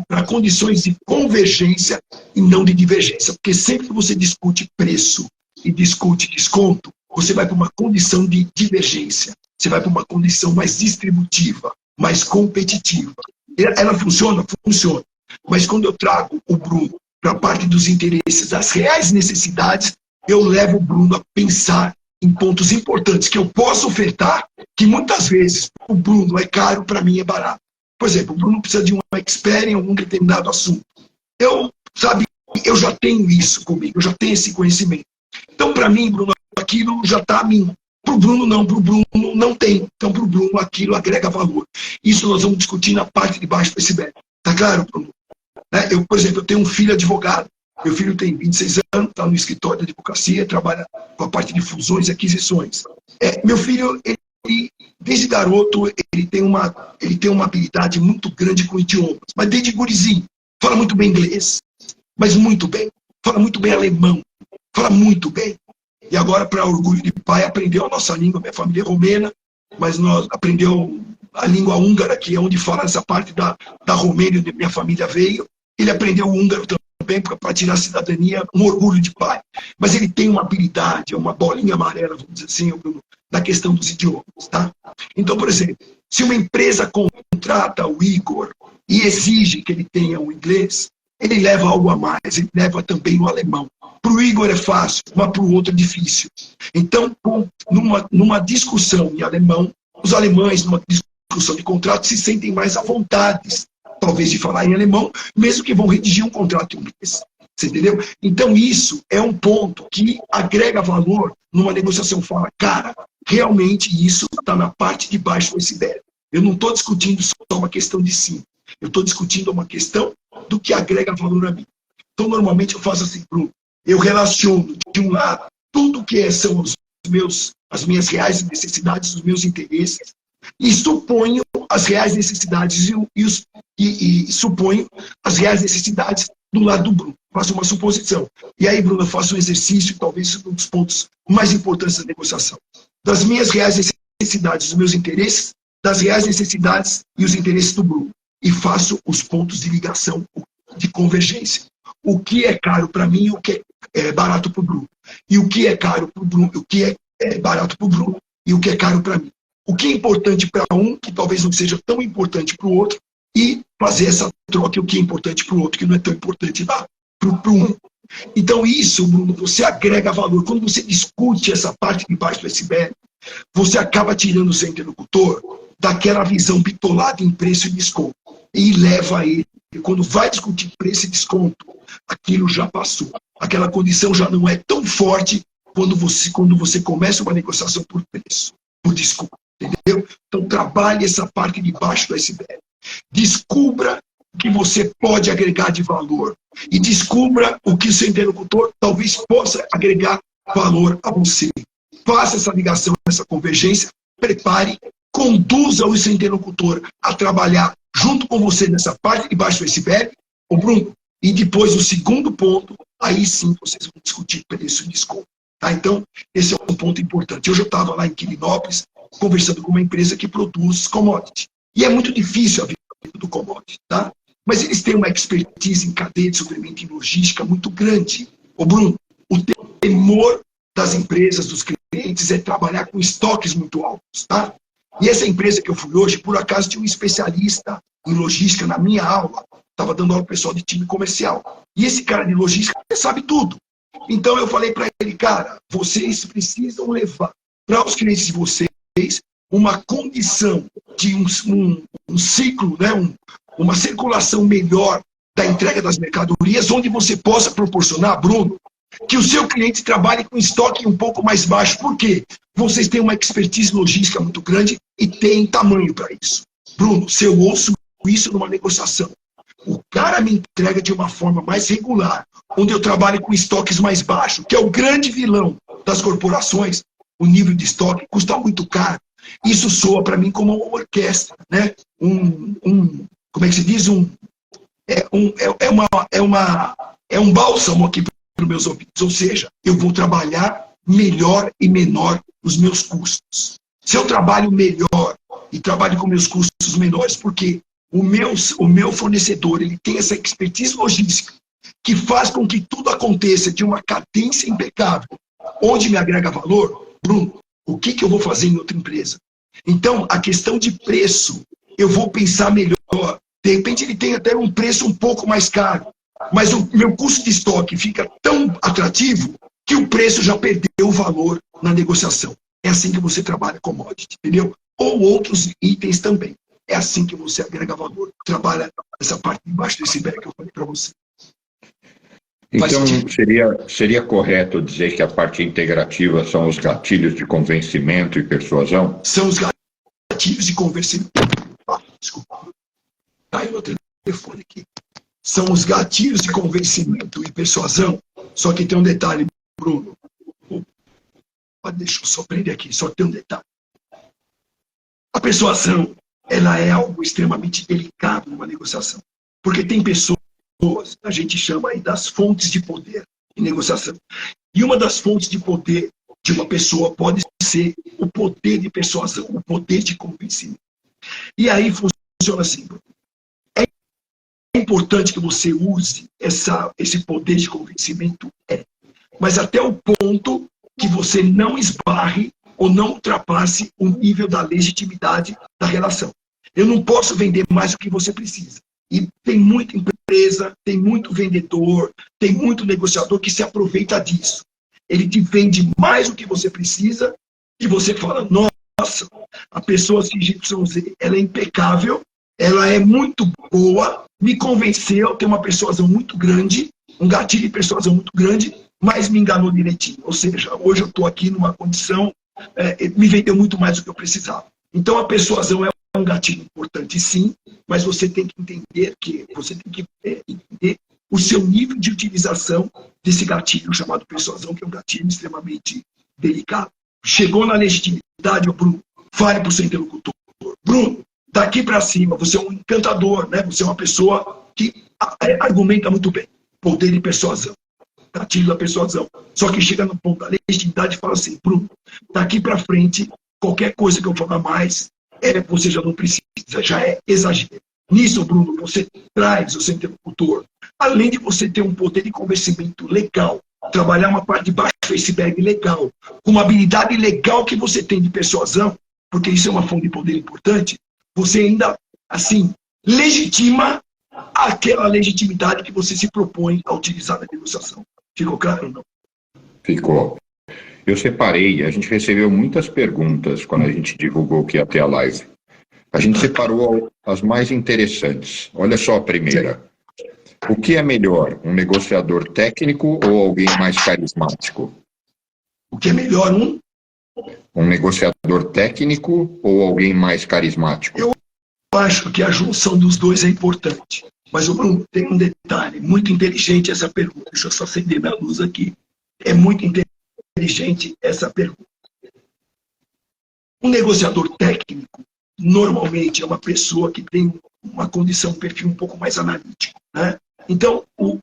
para condições de convergência e não de divergência. Porque sempre que você discute preço e discute desconto, você vai para uma condição de divergência. Você vai para uma condição mais distributiva, mais competitiva. Ela funciona? Funciona. Mas quando eu trago o Bruno para a parte dos interesses, das reais necessidades, eu levo o Bruno a pensar em pontos importantes que eu posso ofertar, que muitas vezes o Bruno é caro, para mim é barato. Por exemplo, o Bruno precisa de um expert em algum determinado assunto. Eu já tenho isso comigo, eu já tenho esse conhecimento. Então, para mim, Bruno, aquilo já está a mim. Para o Bruno, não tem. Então, para o Bruno, aquilo agrega valor. Isso nós vamos discutir na parte de baixo do iceberg. Tá claro, Bruno? Por exemplo, eu tenho um filho advogado. Meu filho tem 26 anos, está no escritório de advocacia, trabalha com a parte de fusões e aquisições. Meu filho, desde garoto, ele tem uma habilidade muito grande com idiomas. Mas desde gurizinho, fala muito bem inglês, mas muito bem. Fala muito bem alemão, fala muito bem. E agora, para orgulho de pai, aprendeu a nossa língua. Minha família é romena, mas nós aprendeu a língua húngara, que é onde fala essa parte da Romênia, onde minha família veio. Ele aprendeu o húngaro também para tirar a cidadania, um orgulho de pai. Mas ele tem uma habilidade, uma bolinha amarela, vamos dizer assim, da questão dos idiomas, tá? Então, por exemplo, se uma empresa contrata o Igor e exige que ele tenha o inglês, ele leva algo a mais, ele leva também o alemão. Para o Igor é fácil, mas para o outro é difícil. Então, numa discussão em alemão, os alemães, numa discussão de contrato, se sentem mais à vontade, talvez, de falar em alemão, mesmo que vão redigir um contrato em inglês. Você entendeu? Então, isso é um ponto que agrega valor numa negociação. Fala, cara, realmente isso está na parte de baixo do iceberg. Eu não estou discutindo só uma questão de sim. Eu estou discutindo uma questão do que agrega valor a mim. Então, normalmente, eu faço assim, Bruno. Eu relaciono, de um lado, tudo que são as minhas reais necessidades, os meus interesses, e suponho as reais necessidades e suponho as reais necessidades do lado do Bruno. Faço uma suposição. E aí, Bruno, eu faço um exercício, talvez um dos pontos mais importantes da negociação. Das minhas reais necessidades, dos meus interesses, das reais necessidades e os interesses do Bruno. E faço os pontos de ligação, de convergência. O que é caro para mim e o que é barato para o Bruno. E o que é caro para o Bruno, o que é barato para o Bruno e o que é caro para mim. O que é importante para um, que talvez não seja tão importante para o outro, e fazer essa troca, o que é importante para o outro, que não é tão importante para um. Então, isso, Bruno, você agrega valor. Quando você discute essa parte de baixo do iceberg, você acaba tirando o seu interlocutor daquela visão bitolada em preço e desconto. E leva ele. E quando vai discutir preço e desconto, aquilo já passou. Aquela condição já não é tão forte quando você começa uma negociação por preço, por desconto. Entendeu? Então, trabalhe essa parte de baixo do iceberg. Descubra o que você pode agregar de valor. E descubra o que o seu interlocutor talvez possa agregar valor a você. Faça essa ligação, essa convergência, prepare, conduza o seu interlocutor a trabalhar junto com você nessa parte de baixo do iceberg, o Bruno. E depois, o segundo ponto, aí sim vocês vão discutir preço e desconto. Tá? Então, esse é um ponto importante. Hoje eu estava lá em Quirinópolis, conversando com uma empresa que produz commodity. E é muito difícil a vida do commodity, tá? Mas eles têm uma expertise em cadeia de suprimento e logística muito grande. Ô Bruno, o temor das empresas, dos clientes, é trabalhar com estoques muito altos, tá? E essa empresa que eu fui hoje, por acaso, tinha um especialista em logística na minha aula. Estava dando aula ao pessoal de time comercial. E esse cara de logística sabe tudo. Então eu falei para ele, cara, vocês precisam levar para os clientes de vocês uma condição de um ciclo, né, uma circulação melhor da entrega das mercadorias, onde você possa proporcionar, Bruno, que o seu cliente trabalhe com estoque um pouco mais baixo. Por quê? Vocês têm uma expertise logística muito grande e têm tamanho para isso. Bruno, se eu ouço isso numa negociação, o cara me entrega de uma forma mais regular, onde eu trabalho com estoques mais baixos, que é o grande vilão das corporações, o nível de estoque custa muito caro. Isso soa para mim como uma orquestra, né? Como é que se diz? É um bálsamo aqui para os meus ouvidos. Ou seja, eu vou trabalhar melhor e menor os meus custos. Se eu trabalho melhor e trabalho com meus custos menores, porque o meu fornecedor ele tem essa expertise logística que faz com que tudo aconteça de uma cadência impecável, onde me agrega valor, Bruno, o que eu vou fazer em outra empresa? Então, a questão de preço, eu vou pensar melhor. De repente, ele tem até um preço um pouco mais caro, mas o meu custo de estoque fica tão atrativo que o preço já perdeu o valor na negociação. É assim que você trabalha commodity, entendeu? Ou outros itens também. É assim que você agrega valor. Trabalha essa parte de baixo desse iceberg que eu falei para você. Então, seria correto dizer que a parte integrativa são os gatilhos de convencimento e persuasão? São os gatilhos de convencimento. Desculpa. Caiu meu telefone aqui. São os gatilhos de convencimento e persuasão. Só que tem um detalhe, Bruno. Deixa eu só prender aqui. Só tem um detalhe. A persuasão, ela é algo extremamente delicado numa negociação. Porque tem pessoas, a gente chama aí das fontes de poder em negociação. E uma das fontes de poder de uma pessoa pode ser o poder de persuasão, o poder de convencimento. E aí funciona assim. É importante que você use esse poder de convencimento, mas até o ponto que você não esbarre ou não ultrapasse o nível da legitimidade da relação. Eu não posso vender mais do que você precisa. E tem muita empresa, tem muito vendedor, tem muito negociador que se aproveita disso. Ele te vende mais do que você precisa e você fala, nossa, a pessoa XYZ, ela é impecável, ela é muito boa, me convenceu, tem uma persuasão muito grande, um gatilho de persuasão muito grande, mas me enganou direitinho. Ou seja, hoje eu estou aqui numa condição, me vendeu muito mais do que eu precisava. Então a persuasão é um gatilho importante, sim, mas você tem que entender o seu nível de utilização desse gatilho chamado persuasão, que é um gatilho extremamente delicado. Chegou na legitimidade, Bruno, fale para o seu interlocutor. Bruno, daqui para cima, você é um encantador, né? Você é uma pessoa que argumenta muito bem. Poder de persuasão. Gatilho da persuasão. Só que chega no ponto da legitimidade e fala assim, Bruno, daqui para frente, qualquer coisa que eu falar mais, você já não precisa, já é exagero. Nisso, Bruno, você traz o seu interlocutor, além de você ter um poder de convencimento legal, trabalhar uma parte de baixo do iceberg legal, com uma habilidade legal que você tem de persuasão, porque isso é uma fonte de poder importante, você ainda, assim, legitima aquela legitimidade que você se propõe a utilizar na negociação. Ficou claro ou não? Ficou. Eu separei, a gente recebeu muitas perguntas quando a gente divulgou que ia ter a live. A gente separou as mais interessantes. Olha só a primeira. O que é melhor, um negociador técnico ou alguém mais carismático? O que é melhor, Um negociador técnico ou alguém mais carismático? Eu acho que a junção dos dois é importante. Mas, Bruno, tem um detalhe, muito inteligente essa pergunta. Deixa eu só acender minha luz aqui. É muito inteligente essa pergunta. Um negociador técnico, normalmente, é uma pessoa que tem uma condição, um perfil um pouco mais analítico, né? Então, o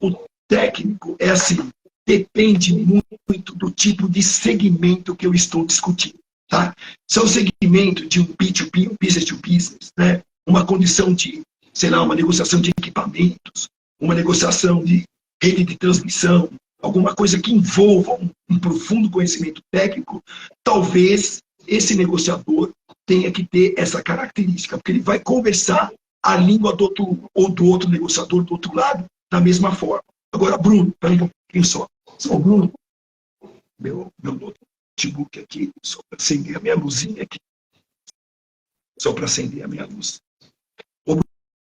técnico é assim, depende muito do tipo de segmento que eu estou discutindo, tá? Se é o segmento de um B2B, um business to business, né? Uma condição de, sei lá, uma negociação de equipamentos, uma negociação de rede de transmissão, alguma coisa que envolva um profundo conhecimento técnico, talvez esse negociador tenha que ter essa característica, porque ele vai conversar a língua do outro negociador do outro lado da mesma forma. Agora, Bruno, espera um pouquinho só. Bruno, meu notebook aqui, só para acender a minha luzinha aqui. Só para acender a minha luz. Ô,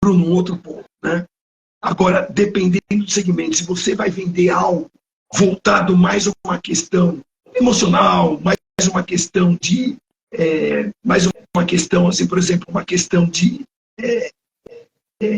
Bruno, um outro ponto, né? Agora, dependendo do segmento, se você vai vender algo voltado mais a uma questão emocional, mais uma questão de mais uma questão, assim, por exemplo, uma questão de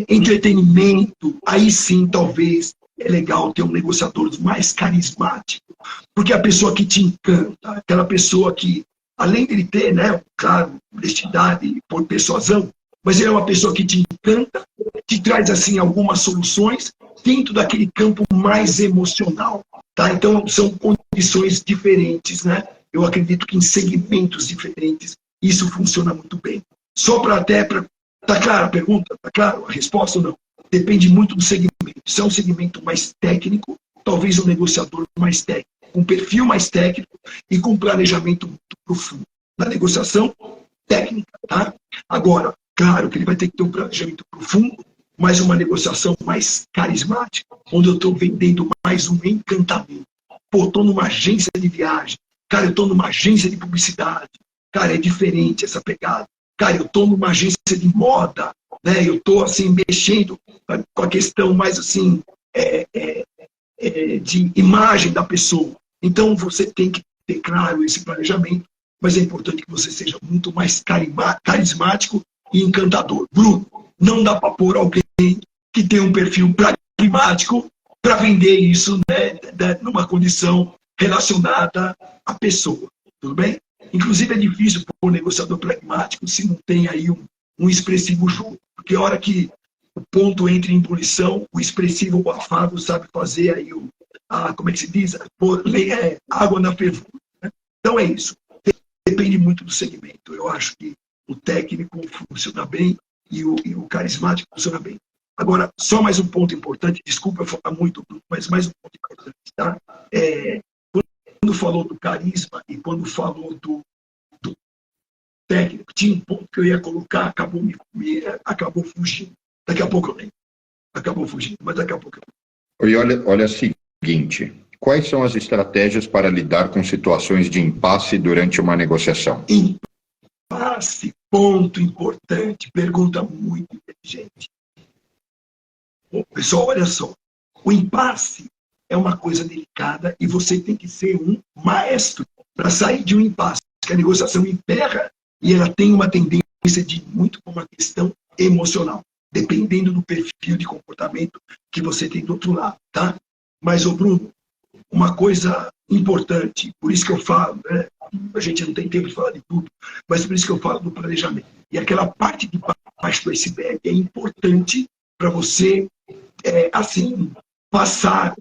entretenimento, aí sim, talvez, é legal ter um negociador mais carismático, porque a pessoa que te encanta, aquela pessoa que, além de ele ter, né, claro, honestidade por persuasão, mas ele é uma pessoa que te encanta, te traz, assim, algumas soluções dentro daquele campo mais emocional, tá? Então, são condições diferentes, né? Eu acredito que em segmentos diferentes isso funciona muito bem. Só para tá claro a pergunta? Tá claro a resposta ou não? Depende muito do segmento. Se é um segmento mais técnico, talvez um negociador mais técnico, com perfil mais técnico e com planejamento muito profundo. Na negociação técnica, tá? Agora, claro que ele vai ter que ter um planejamento profundo, mas uma negociação mais carismática, onde eu estou vendendo mais um encantamento. Pô, estou numa agência de viagem. Cara, eu estou numa agência de publicidade. Cara, é diferente essa pegada. Cara, eu estou numa agência de moda, né? Eu estou, assim, mexendo com a questão mais, assim, de imagem da pessoa. Então, você tem que ter, claro, esse planejamento, mas é importante que você seja muito mais carismático e encantador. Bruno, não dá para pôr alguém que tem um perfil pragmático para vender isso, né, numa condição relacionada à pessoa. Tudo bem? Inclusive, é difícil pôr um negociador pragmático se não tem aí um expressivo junto. Porque a hora que o ponto entra em ebulição, o expressivo, o afável, sabe fazer aí como é que se diz? Pôr água na fervura. Né? Então é isso. Depende muito do segmento. Eu acho que o técnico funciona bem e o carismático funciona bem. Agora, só mais um ponto importante, desculpa eu falar muito, mas mais um ponto importante, tá? Quando falou do carisma e quando falou técnico, tinha um ponto que eu ia colocar, acabou fugindo. Daqui a pouco eu lembro. Acabou fugindo, mas daqui a pouco eu lembro. E olha o seguinte, quais são as estratégias para lidar com situações de impasse durante uma negociação? Impasse, ponto importante, pergunta muito inteligente. Bom, pessoal, olha só, o impasse é uma coisa delicada e você tem que ser um maestro para sair de um impasse, porque a negociação emperra e ela tem uma tendência de muito com uma questão emocional, dependendo do perfil de comportamento que você tem do outro lado, tá? Mas, ô Bruno, uma coisa importante, por isso que eu falo, né? A gente não tem tempo de falar de tudo, mas por isso que eu falo do planejamento. E aquela parte de baixo do iceberg é importante para você, assim, passar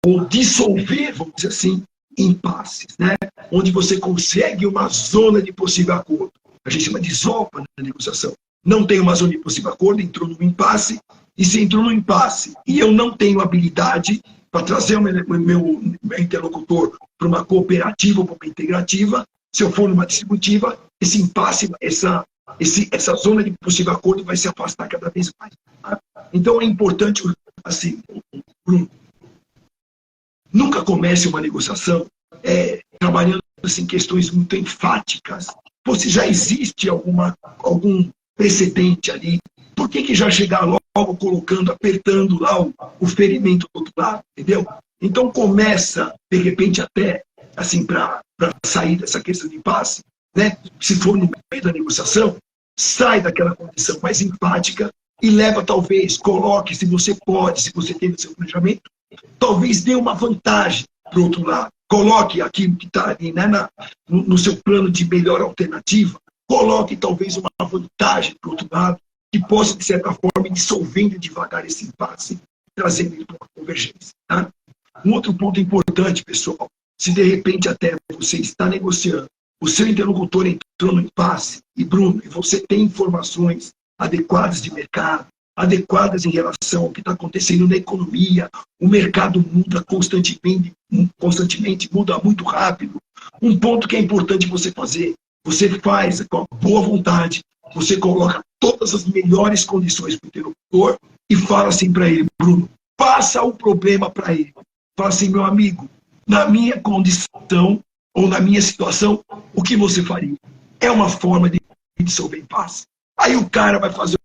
ou dissolver, vamos dizer assim, impasses, né? Onde você consegue uma zona de possível acordo. A gente chama de ZOPA na negociação. Não tem uma zona de possível acordo, entrou num impasse, e se entrou num impasse e eu não tenho habilidade para trazer o meu interlocutor para uma cooperativa ou para uma integrativa, se eu for numa distributiva, esse impasse, essa zona de possível acordo vai se afastar cada vez mais. Tá? Então é importante, assim, Bruno, nunca comece uma negociação trabalhando assim, questões muito enfáticas. Pô, se já existe algum precedente ali, por que já chegar logo colocando, apertando lá o ferimento do outro lado, entendeu? Então começa, de repente, até assim, para sair dessa questão de impasse, né? Se for no meio da negociação, sai daquela condição mais empática e leva, talvez, coloque, se você pode, se você tem no seu planejamento, talvez dê uma vantagem para o outro lado. Coloque aquilo que está ali, né, no seu plano de melhor alternativa, coloque talvez uma vantagem para o outro lado, que possa, de certa forma, ir dissolvendo devagar esse impasse, trazendo ele para uma convergência. Tá? Um outro ponto importante, pessoal, se de repente até você está negociando, o seu interlocutor entrou no impasse, e Bruno, e você tem informações adequadas de mercado, adequadas em relação ao que está acontecendo na economia, o mercado muda constantemente, muda muito rápido. Um ponto que é importante você fazer, você faz com boa vontade, você coloca todas as melhores condições para o interlocutor e fala assim para ele, Bruno, passa o problema para ele. Fala assim, meu amigo, na minha condição ou na minha situação, o que você faria? É uma forma de dissolver impasse. Aí o cara vai fazer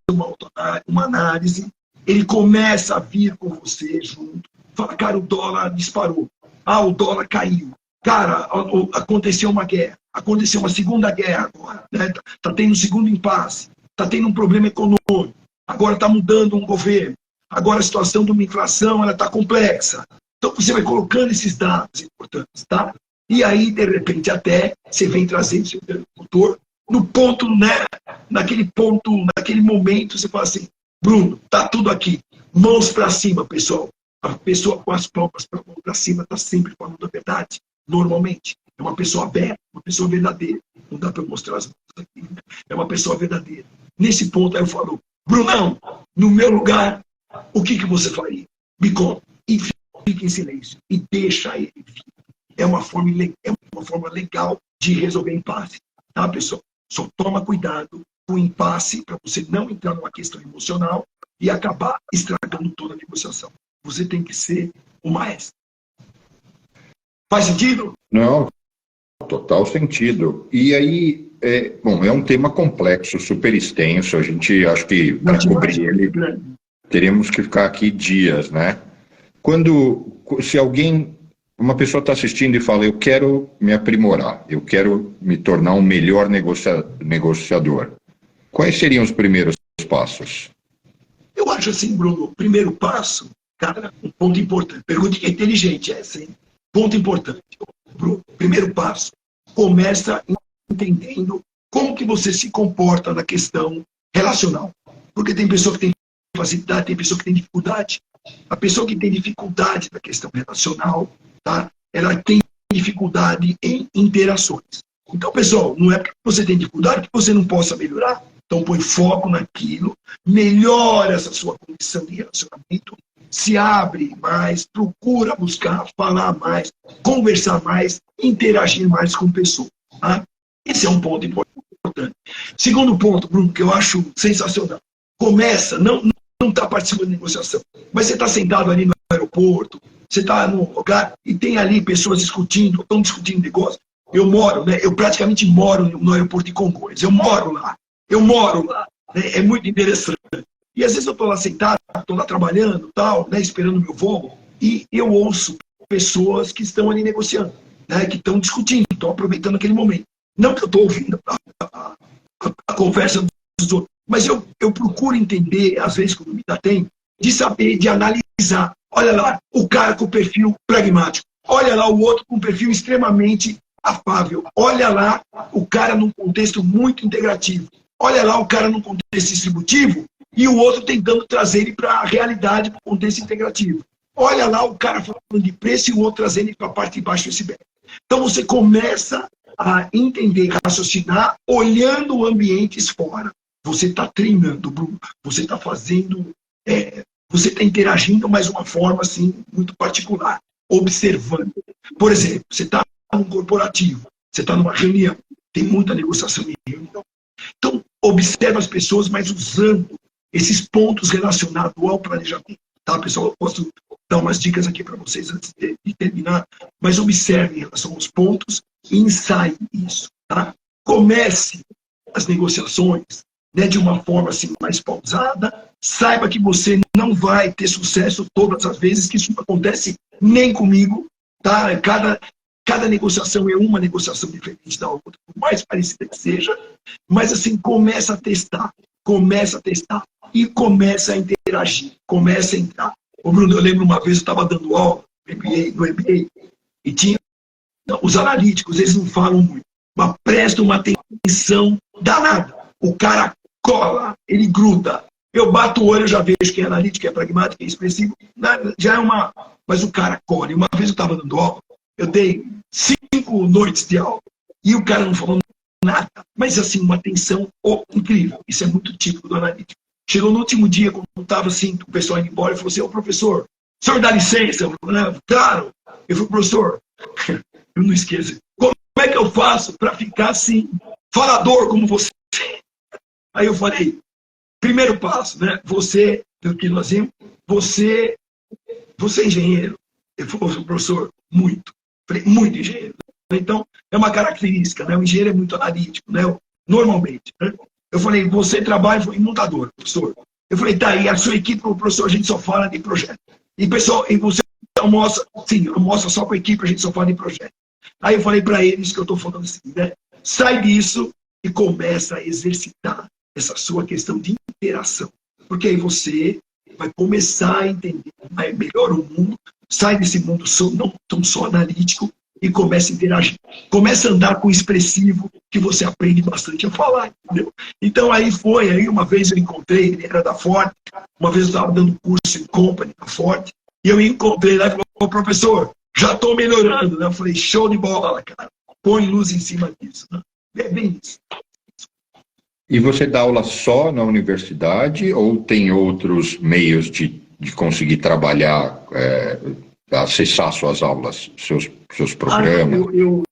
uma análise, ele começa a vir com você junto, fala, cara, o dólar disparou, o dólar caiu, cara, aconteceu uma guerra, aconteceu uma segunda guerra agora, né? Tá tendo um segundo impasse, tá tendo um problema econômico, agora está mudando um governo, agora a situação de uma inflação ela está complexa. Então você vai colocando esses dados importantes, tá? E aí, de repente, até você vem trazendo o seu interlocutor no ponto, né? Naquele momento, você fala assim, Bruno, tá tudo aqui, mãos para cima, pessoal. A pessoa com as palmas para cima está sempre falando a verdade, normalmente. É uma pessoa aberta, uma pessoa verdadeira. Não dá para mostrar as mãos aqui, né? É uma pessoa verdadeira. Nesse ponto, aí eu falo, Brunão, no meu lugar, o que você faria? Me conta. E fica em silêncio. E deixa ele vir. É uma forma legal de resolver impasse. Tá, pessoal? Só toma cuidado com o impasse para você não entrar numa questão emocional e acabar estragando toda a negociação. Você tem que ser o maestro. Faz sentido? Não, total sentido. E aí, é um tema complexo, super extenso. A gente, acho que para cobrir ele, teremos que ficar aqui dias, né? Se uma pessoa está assistindo e fala, eu quero me aprimorar, eu quero me tornar um melhor negociador, quais seriam os primeiros passos? Eu acho assim, Bruno, o primeiro passo, cara, um ponto importante, pergunta que é inteligente, assim, ponto importante. Bruno, primeiro passo, começa entendendo como que você se comporta na questão relacional. Porque tem pessoa que tem facilidade, tem pessoa que tem dificuldade. A pessoa que tem dificuldade na questão relacional, tá? Ela tem dificuldade em interações. Então, pessoal, não é porque você tem dificuldade que você não possa melhorar. Então, põe foco naquilo, melhora essa sua condição de relacionamento, se abre mais, procura buscar, falar mais, conversar mais, interagir mais com pessoas. Tá? Esse é um ponto importante. importante. Segundo ponto, Bruno, que eu acho sensacional. Começa, não está participando de negociação, mas você está sentado ali no aeroporto, você está num lugar e tem ali pessoas discutindo, estão discutindo negócio. Eu moro, né? Eu praticamente moro no aeroporto de Congonhas. Eu moro lá. Né? É muito interessante. E às vezes eu estou lá sentado, estou lá trabalhando, tal, né? Esperando o meu voo, e eu ouço pessoas que estão ali negociando, né? Que estão discutindo, estão aproveitando aquele momento. Não que eu estou ouvindo a conversa dos outros, mas eu procuro entender, às vezes, quando me dá tempo, de saber, de analisar. Olha lá, o cara com perfil pragmático. Olha lá o outro com perfil extremamente afável. Olha lá o cara num contexto muito integrativo. Olha lá o cara num contexto distributivo e o outro tentando trazer ele para a realidade, para o contexto integrativo. Olha lá o cara falando de preço e o outro trazendo ele para a parte de baixo do iceberg. Então você começa a entender, raciocinar, olhando ambientes fora. Você está treinando, Bruno. Você está fazendo... você está interagindo, mas de uma forma assim, muito particular. Observando. Por exemplo, você está num corporativo, você está numa reunião, tem muita negociação em reunião. Então, observa as pessoas, mas usando esses pontos relacionados ao planejamento. Tá, pessoal? Eu posso dar umas dicas aqui para vocês antes de terminar, mas observe em relação aos pontos e ensaie isso. Tá? Comece as negociações, né, de uma forma assim, mais pausada. Saiba que você não vai ter sucesso todas as vezes, que isso não acontece nem comigo. Tá? Cada negociação é uma negociação diferente da outra, por mais parecida que seja, mas assim, começa a testar e começa a interagir, começa a entrar. Ô Bruno, eu lembro uma vez, eu estava dando aula no MBA, e tinha os analíticos, eles não falam muito, mas prestam uma atenção danada. O cara cola, ele gruda. Eu bato o olho, eu já vejo que é analítico, é pragmático, é expressivo, já é uma... Mas o cara cola. E uma vez eu estava dando aula, eu dei 5 noites de aula e o cara não falou nada. Mas, assim, uma atenção incrível. Isso é muito típico do analítico. Chegou no último dia, quando estava assim, o pessoal indo embora, ele falou assim, ô professor, o senhor dá licença? Eu falei, claro. Eu falei, professor, eu não esqueço. Como é que eu faço para ficar assim, falador como você? Aí eu falei, primeiro passo, né? Você, pelo que nós vimos, você é engenheiro. Ele falou, professor, muito engenheiro. Então, é uma característica, né? O engenheiro é muito analítico, né? Normalmente. Né? Eu falei, você trabalha em montador, professor. Eu falei, tá, e a sua equipe, professor, a gente só fala de projeto. E, pessoal, e você almoça? Sim, almoça só com a equipe, a gente só fala de projeto. Aí eu falei para eles que eu estou falando assim, né? Sai disso e começa a exercitar essa sua questão de interação. Porque aí você vai começar a entender melhor o mundo, sai desse mundo não tão só analítico e começa a interagir. Começa a andar com o expressivo, que você aprende bastante a falar, entendeu? Então aí uma vez eu encontrei, ele era da Ford, uma vez eu estava dando curso em company da Ford, e eu encontrei lá e falei, ô professor, já estou melhorando, né? Eu falei, show de bola, cara, põe luz em cima disso, né? É bem isso. E você dá aula só na universidade ou tem outros meios de conseguir trabalhar, acessar suas aulas, seus programas?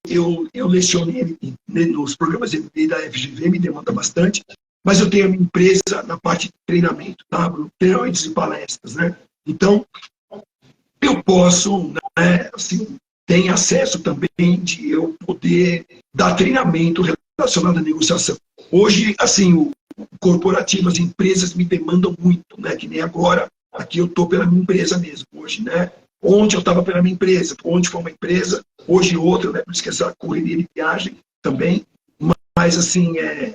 Eu lecionei nos programas MBA da FGV, me demanda bastante, mas eu tenho a minha empresa na parte de treinamento, tá? Treinamentos e palestras, né? Então, eu posso, né, assim, tem acesso também de eu poder dar treinamento relacionado à negociação. Hoje, assim, o corporativo, as empresas me demandam muito, né? Que nem agora, aqui eu estou pela minha empresa mesmo, hoje, né? Ontem eu estava pela minha empresa, ontem foi uma empresa, hoje outra, né? Por isso que essa correria de viagem também. Mas, assim,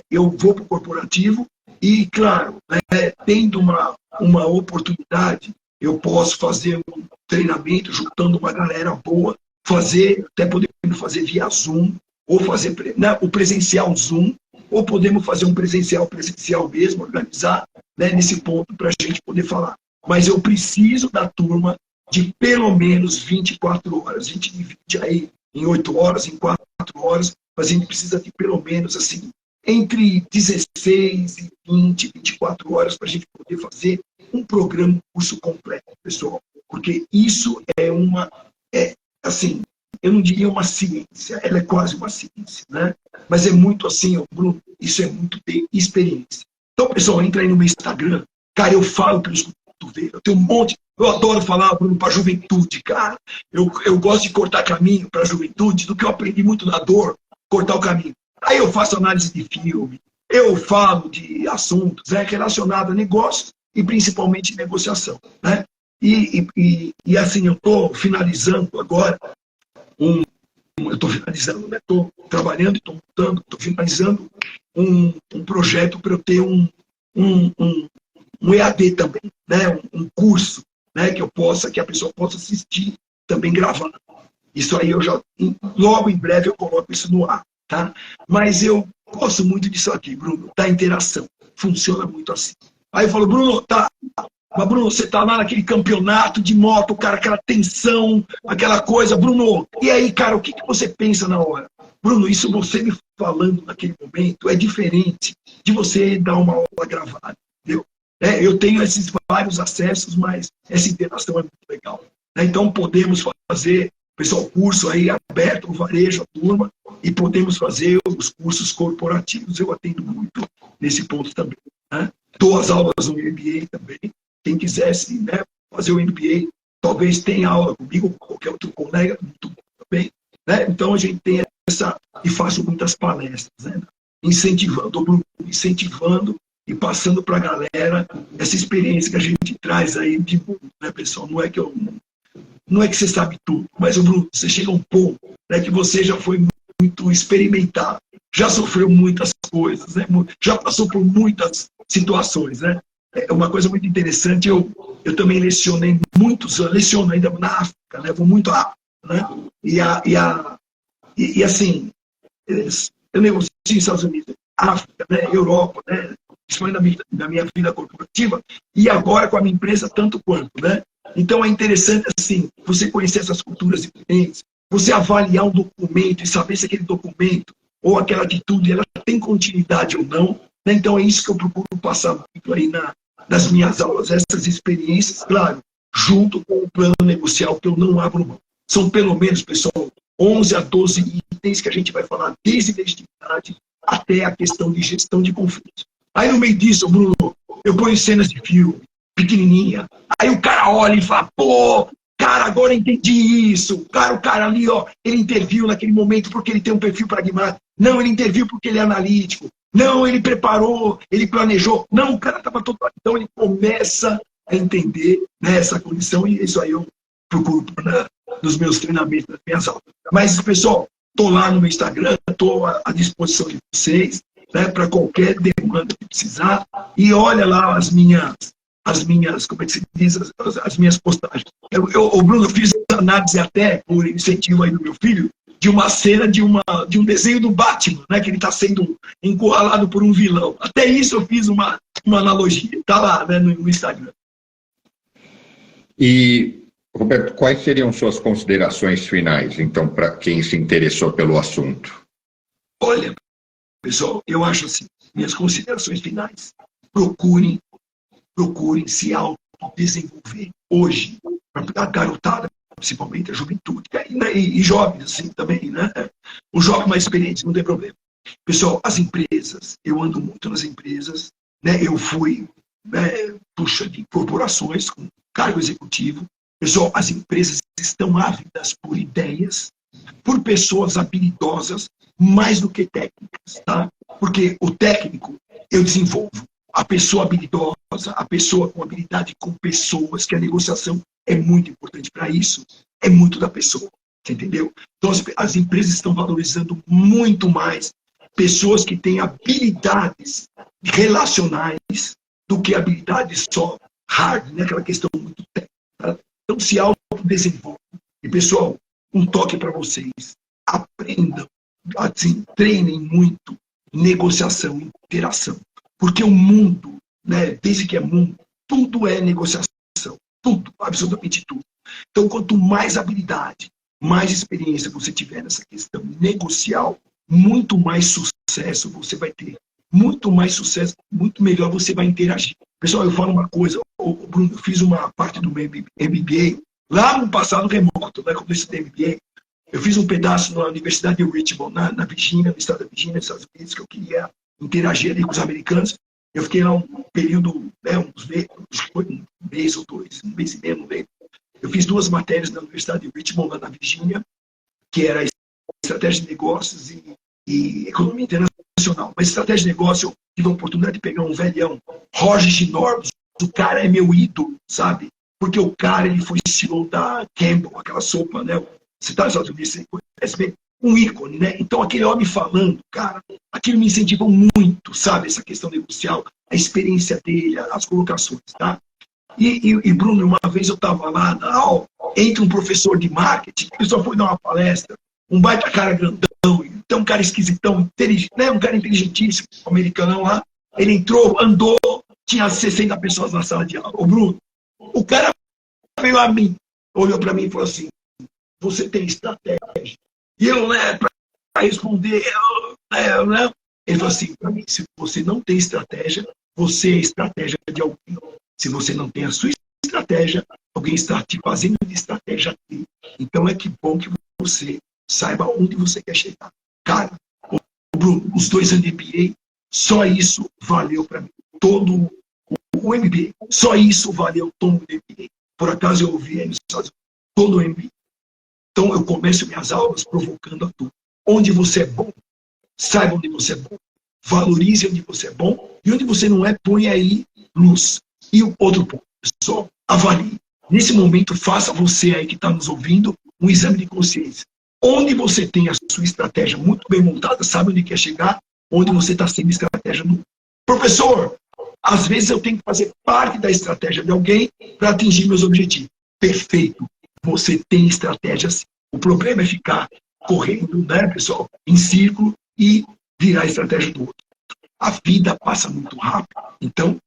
eu vou para o corporativo e, claro, né, tendo uma oportunidade, eu posso fazer um treinamento juntando uma galera boa, até podendo fazer via Zoom, ou fazer o presencial Zoom, ou podemos fazer um presencial mesmo, organizar, né, nesse ponto para a gente poder falar. Mas eu preciso da turma de pelo menos 24 horas. A gente divide aí em 8 horas, em 4 horas, mas a gente precisa de pelo menos assim, entre 16 e 20, 24 horas para a gente poder fazer um programa, um curso completo, pessoal. Porque isso assim, eu não diria uma ciência, ela é quase uma ciência, né? Mas é muito assim, Bruno, isso é muito ter experiência. Então, pessoal, entra aí no meu Instagram. Cara, eu falo pelos cotovelos. Eu tenho um monte. Eu adoro falar, Bruno, para a juventude, cara. Eu gosto de cortar caminho para a juventude, do que eu aprendi muito na dor, cortar o caminho. Aí eu faço análise de filme, eu falo de assuntos relacionados a negócios e principalmente negociação. Né? E assim, eu estou finalizando agora eu estou finalizando, né? Estou trabalhando e estou montando, estou finalizando um projeto para eu ter um EAD também, né? Um curso, né? Que a pessoa possa assistir também gravando. Isso aí logo em breve eu coloco isso no ar, tá? Mas eu gosto muito disso aqui, Bruno, da interação. Funciona muito assim. Aí eu falo, Bruno, mas Bruno, você tá lá naquele campeonato de moto, cara, aquela tensão, aquela coisa, Bruno, e aí, cara, o que você pensa na hora? Bruno, isso você me falando naquele momento é diferente de você dar uma aula gravada, entendeu? Eu tenho esses vários acessos, mas essa interação é muito legal. Então, podemos fazer, pessoal, curso aí aberto, o varejo, a turma, e podemos fazer os cursos corporativos. Eu atendo muito nesse ponto também. Né? Dou as aulas no MBA também. Quem quisesse, né, fazer o MBA, talvez tenha aula comigo, com qualquer outro colega, muito bom também. Né? Então, a gente tem e faço muitas palestras, né? Incentivando e passando para a galera essa experiência que a gente traz aí de mundo, né, pessoal? Não é que você sabe tudo, mas, Bruno, você chega a um ponto, né, que você já foi muito experimentado, já sofreu muitas coisas, né? Já passou por muitas situações, né? É uma coisa muito interessante, eu também lecionei leciono ainda na África, né? Vou muito à África, né? E assim, eu negocio nos Estados Unidos, África, né? Europa, né? Principalmente na minha vida corporativa, e agora com a minha empresa tanto quanto, né? Então é interessante, assim, você conhecer essas culturas diferentes, você avaliar um documento e saber se aquele documento ou aquela atitude, ela tem continuidade ou não. Né? Então é isso que eu procuro passar muito aí nas minhas aulas, essas experiências, claro, junto com o plano negocial que eu não abro mão. São pelo menos, pessoal, 11 a 12 itens que a gente vai falar desde legitimidade até a questão de gestão de conflitos. Aí no meio disso, Bruno, eu ponho cenas de filme, pequenininha, aí o cara olha e fala, pô, cara, agora eu entendi isso. O cara ali, ó, ele interviu naquele momento porque ele tem um perfil pragmático. Não, ele interviu porque ele é analítico. Não, ele preparou, ele planejou. Não, o cara estava todo... Então ele começa a entender, né, essa condição, e isso aí eu procuro nos meus treinamentos, nas minhas aulas. Mas, pessoal, estou lá no meu Instagram, estou à disposição de vocês, né, para qualquer demanda que precisar. E olha lá as minhas, como é que se diz, as minhas postagens. Bruno, eu fiz análise até, por incentivo aí do meu filho, de uma cena de um desenho do Batman, né, que ele está sendo encurralado por um vilão. Até isso eu fiz uma analogia. Está lá, né, no Instagram. E, Roberto, quais seriam suas considerações finais, então, para quem se interessou pelo assunto? Olha, pessoal, eu acho assim, minhas considerações finais. Procurem se autodesenvolver hoje, para a garotada, principalmente a juventude, e jovens assim também, né? Os jovens mais experientes, não tem problema. Pessoal, as empresas, eu ando muito nas empresas, né? Eu fui, né, de corporações com cargo executivo. Pessoal, as empresas estão ávidas por ideias, por pessoas habilidosas, mais do que técnicas, tá? Porque o técnico eu desenvolvo. A pessoa habilidosa, a pessoa com habilidade com pessoas, que a negociação é muito importante para isso, é muito da pessoa, você entendeu? Então as empresas estão valorizando muito mais pessoas que têm habilidades relacionais do que habilidades só hard, né? Aquela questão muito técnica. Tá? Então se autodesenvolvam. E pessoal, um toque para vocês, aprendam, assim, treinem muito negociação, interação. Porque o mundo, né, desde que é mundo, tudo é negociação. Tudo, absolutamente tudo. Então, quanto mais habilidade, mais experiência você tiver nessa questão negocial, muito mais sucesso você vai ter. Muito mais sucesso, muito melhor você vai interagir. Pessoal, eu falo uma coisa, Bruno, eu fiz uma parte do meu MBA, lá no passado remoto, né, quando eu estudei MBA, eu fiz um pedaço na Universidade de Richmond, na Virgínia, no estado da Virgínia, nos Estados Unidos, que eu queria interagir ali com os americanos. Eu fiquei lá um período, um mês ou dois, um mês e meio, não lembro. Eu fiz 2 matérias na Universidade de Richmond, lá na Virgínia, que era estratégia de negócios e economia internacional. Mas estratégia de negócio, eu tive a oportunidade de pegar um velhão, Roger Ginórbis, o cara é meu ídolo, sabe? Porque o cara, ele foi CEO da Campbell, aquela sopa, né? Você está nos Estados Unidos, você conhece bem, um ícone, né? Então, aquele homem falando, cara, aquilo me incentivou muito, sabe? Essa questão negocial, a experiência dele, as colocações, tá? E Bruno, uma vez eu estava lá na aula, entra um professor de marketing, que só foi dar uma palestra, um baita cara grandão, então um cara esquisitão, né? Um cara inteligentíssimo, americano lá, ele entrou, andou, tinha 60 pessoas na sala de aula. Ô, Bruno, o cara veio a mim, olhou para mim e falou assim, você tem estratégia? E eu, né, para responder, né, ele falou assim para mim, se você não tem estratégia, você é estratégia de alguém. Se você não tem a sua estratégia, alguém está te fazendo de estratégia aqui. Então é que bom que você saiba onde você quer chegar. Cara, Bruno, os 2 anos de MBA, só isso valeu para mim. Todo o MBA, só isso valeu todo o MBA. Por acaso eu ouvi aí nos Estados Unidos, todo o MBA. Então eu começo minhas aulas provocando a tudo. Onde você é bom, saiba onde você é bom. Valorize onde você é bom. E onde você não é, põe aí luz. E o outro ponto, pessoal, avalie. Nesse momento, faça você aí que está nos ouvindo um exame de consciência. Onde você tem a sua estratégia muito bem montada, sabe onde quer chegar, onde você está sem estratégia. Professor, às vezes eu tenho que fazer parte da estratégia de alguém para atingir meus objetivos. Perfeito. Você tem estratégias. O problema é ficar correndo, né, pessoal, em círculo e virar a estratégia do outro. A vida passa muito rápido. Então,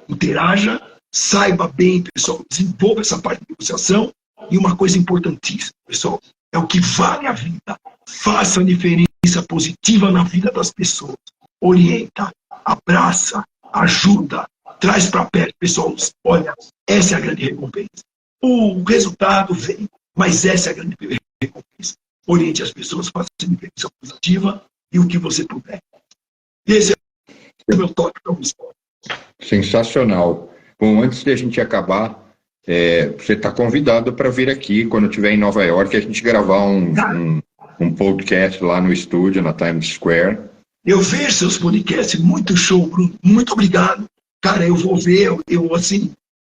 interaja, saiba bem, pessoal, desenvolva essa parte de negociação. E uma coisa importantíssima, pessoal, é o que vale a vida. Faça a diferença positiva na vida das pessoas. Orienta, abraça, ajuda, traz para perto, pessoal. Olha, essa é a grande recompensa. O resultado vem, mas essa é a grande recompensa. Oriente as pessoas, faça a diferença positiva e o que você puder. Esse é o meu toque para você. Sensacional. Bom, antes de a gente acabar, você está convidado para vir aqui, quando estiver em Nova York, a gente gravar um podcast lá no estúdio, na Times Square. Eu vejo seus podcasts, muito show, Bruno. Muito obrigado. Cara, eu vou ver,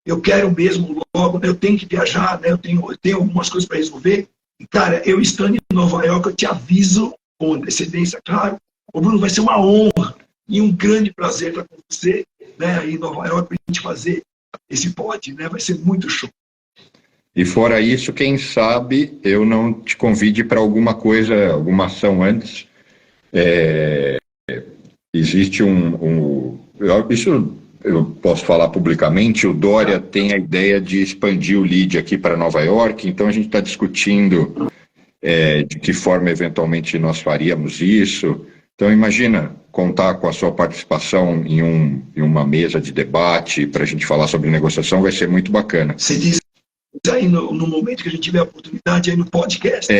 eu quero mesmo logo, né? Eu tenho que viajar, né? Eu tenho algumas coisas para resolver. E, cara, eu estando em Nova York, eu te aviso com antecedência, claro. Ô, Bruno, vai ser uma honra e um grande prazer estar com você, né, aí em Nova York, para a gente fazer esse pod, né? Vai ser muito show. E fora isso, quem sabe eu não te convide para alguma coisa, alguma ação antes. Existe isso eu posso falar publicamente, o Dória tem a ideia de expandir o LEAD aqui para Nova York, então a gente está discutindo de que forma eventualmente nós faríamos isso. Então imagina contar com a sua participação em uma mesa de debate para a gente falar sobre negociação, vai ser muito bacana. Você diz aí no momento que a gente tiver a oportunidade aí no podcast.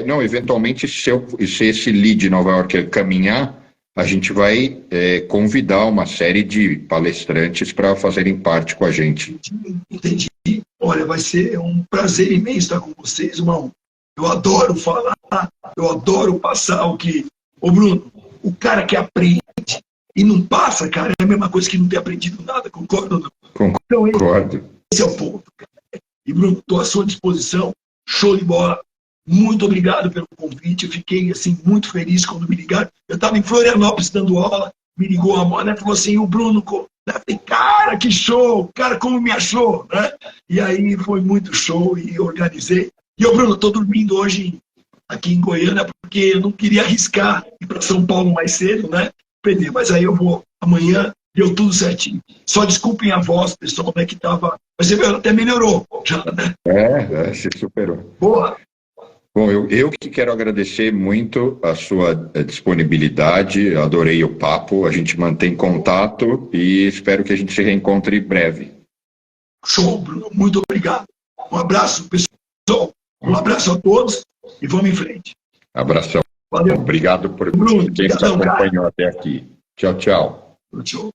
Não, eventualmente se esse LEAD Nova York caminhar, a gente vai convidar uma série de palestrantes para fazerem parte com a gente. Entendi. Olha, vai ser um prazer imenso estar com vocês, uma honra. Eu adoro falar, eu adoro passar o que... Ô, Bruno, o cara que aprende e não passa, cara, é a mesma coisa que não ter aprendido nada, concorda ou não? Concordo. Então, esse é o ponto, cara. E, Bruno, estou à sua disposição, show de bola. Muito obrigado pelo convite, eu fiquei assim, muito feliz quando me ligaram. Eu estava em Florianópolis dando aula, me ligou a mãe, né, falou assim, o Bruno, né? Falei, cara, que show, cara, como me achou, né? E aí foi muito show e organizei. E o Bruno, estou dormindo hoje aqui em Goiânia porque eu não queria arriscar ir para São Paulo mais cedo, né? Perder, mas aí eu vou amanhã, deu tudo certinho. Só desculpem a voz, pessoal, né, que estava... Mas você viu, ela até melhorou já, né? Se superou. Boa. Bom, eu que quero agradecer muito a sua disponibilidade, adorei o papo, a gente mantém contato e espero que a gente se reencontre em breve. Show, Bruno, muito obrigado. Um abraço, pessoal, um abraço a todos e vamos em frente. Abração. Valeu. Obrigado por Bruno, quem nos acompanhou até aqui. Tchau, tchau. Show.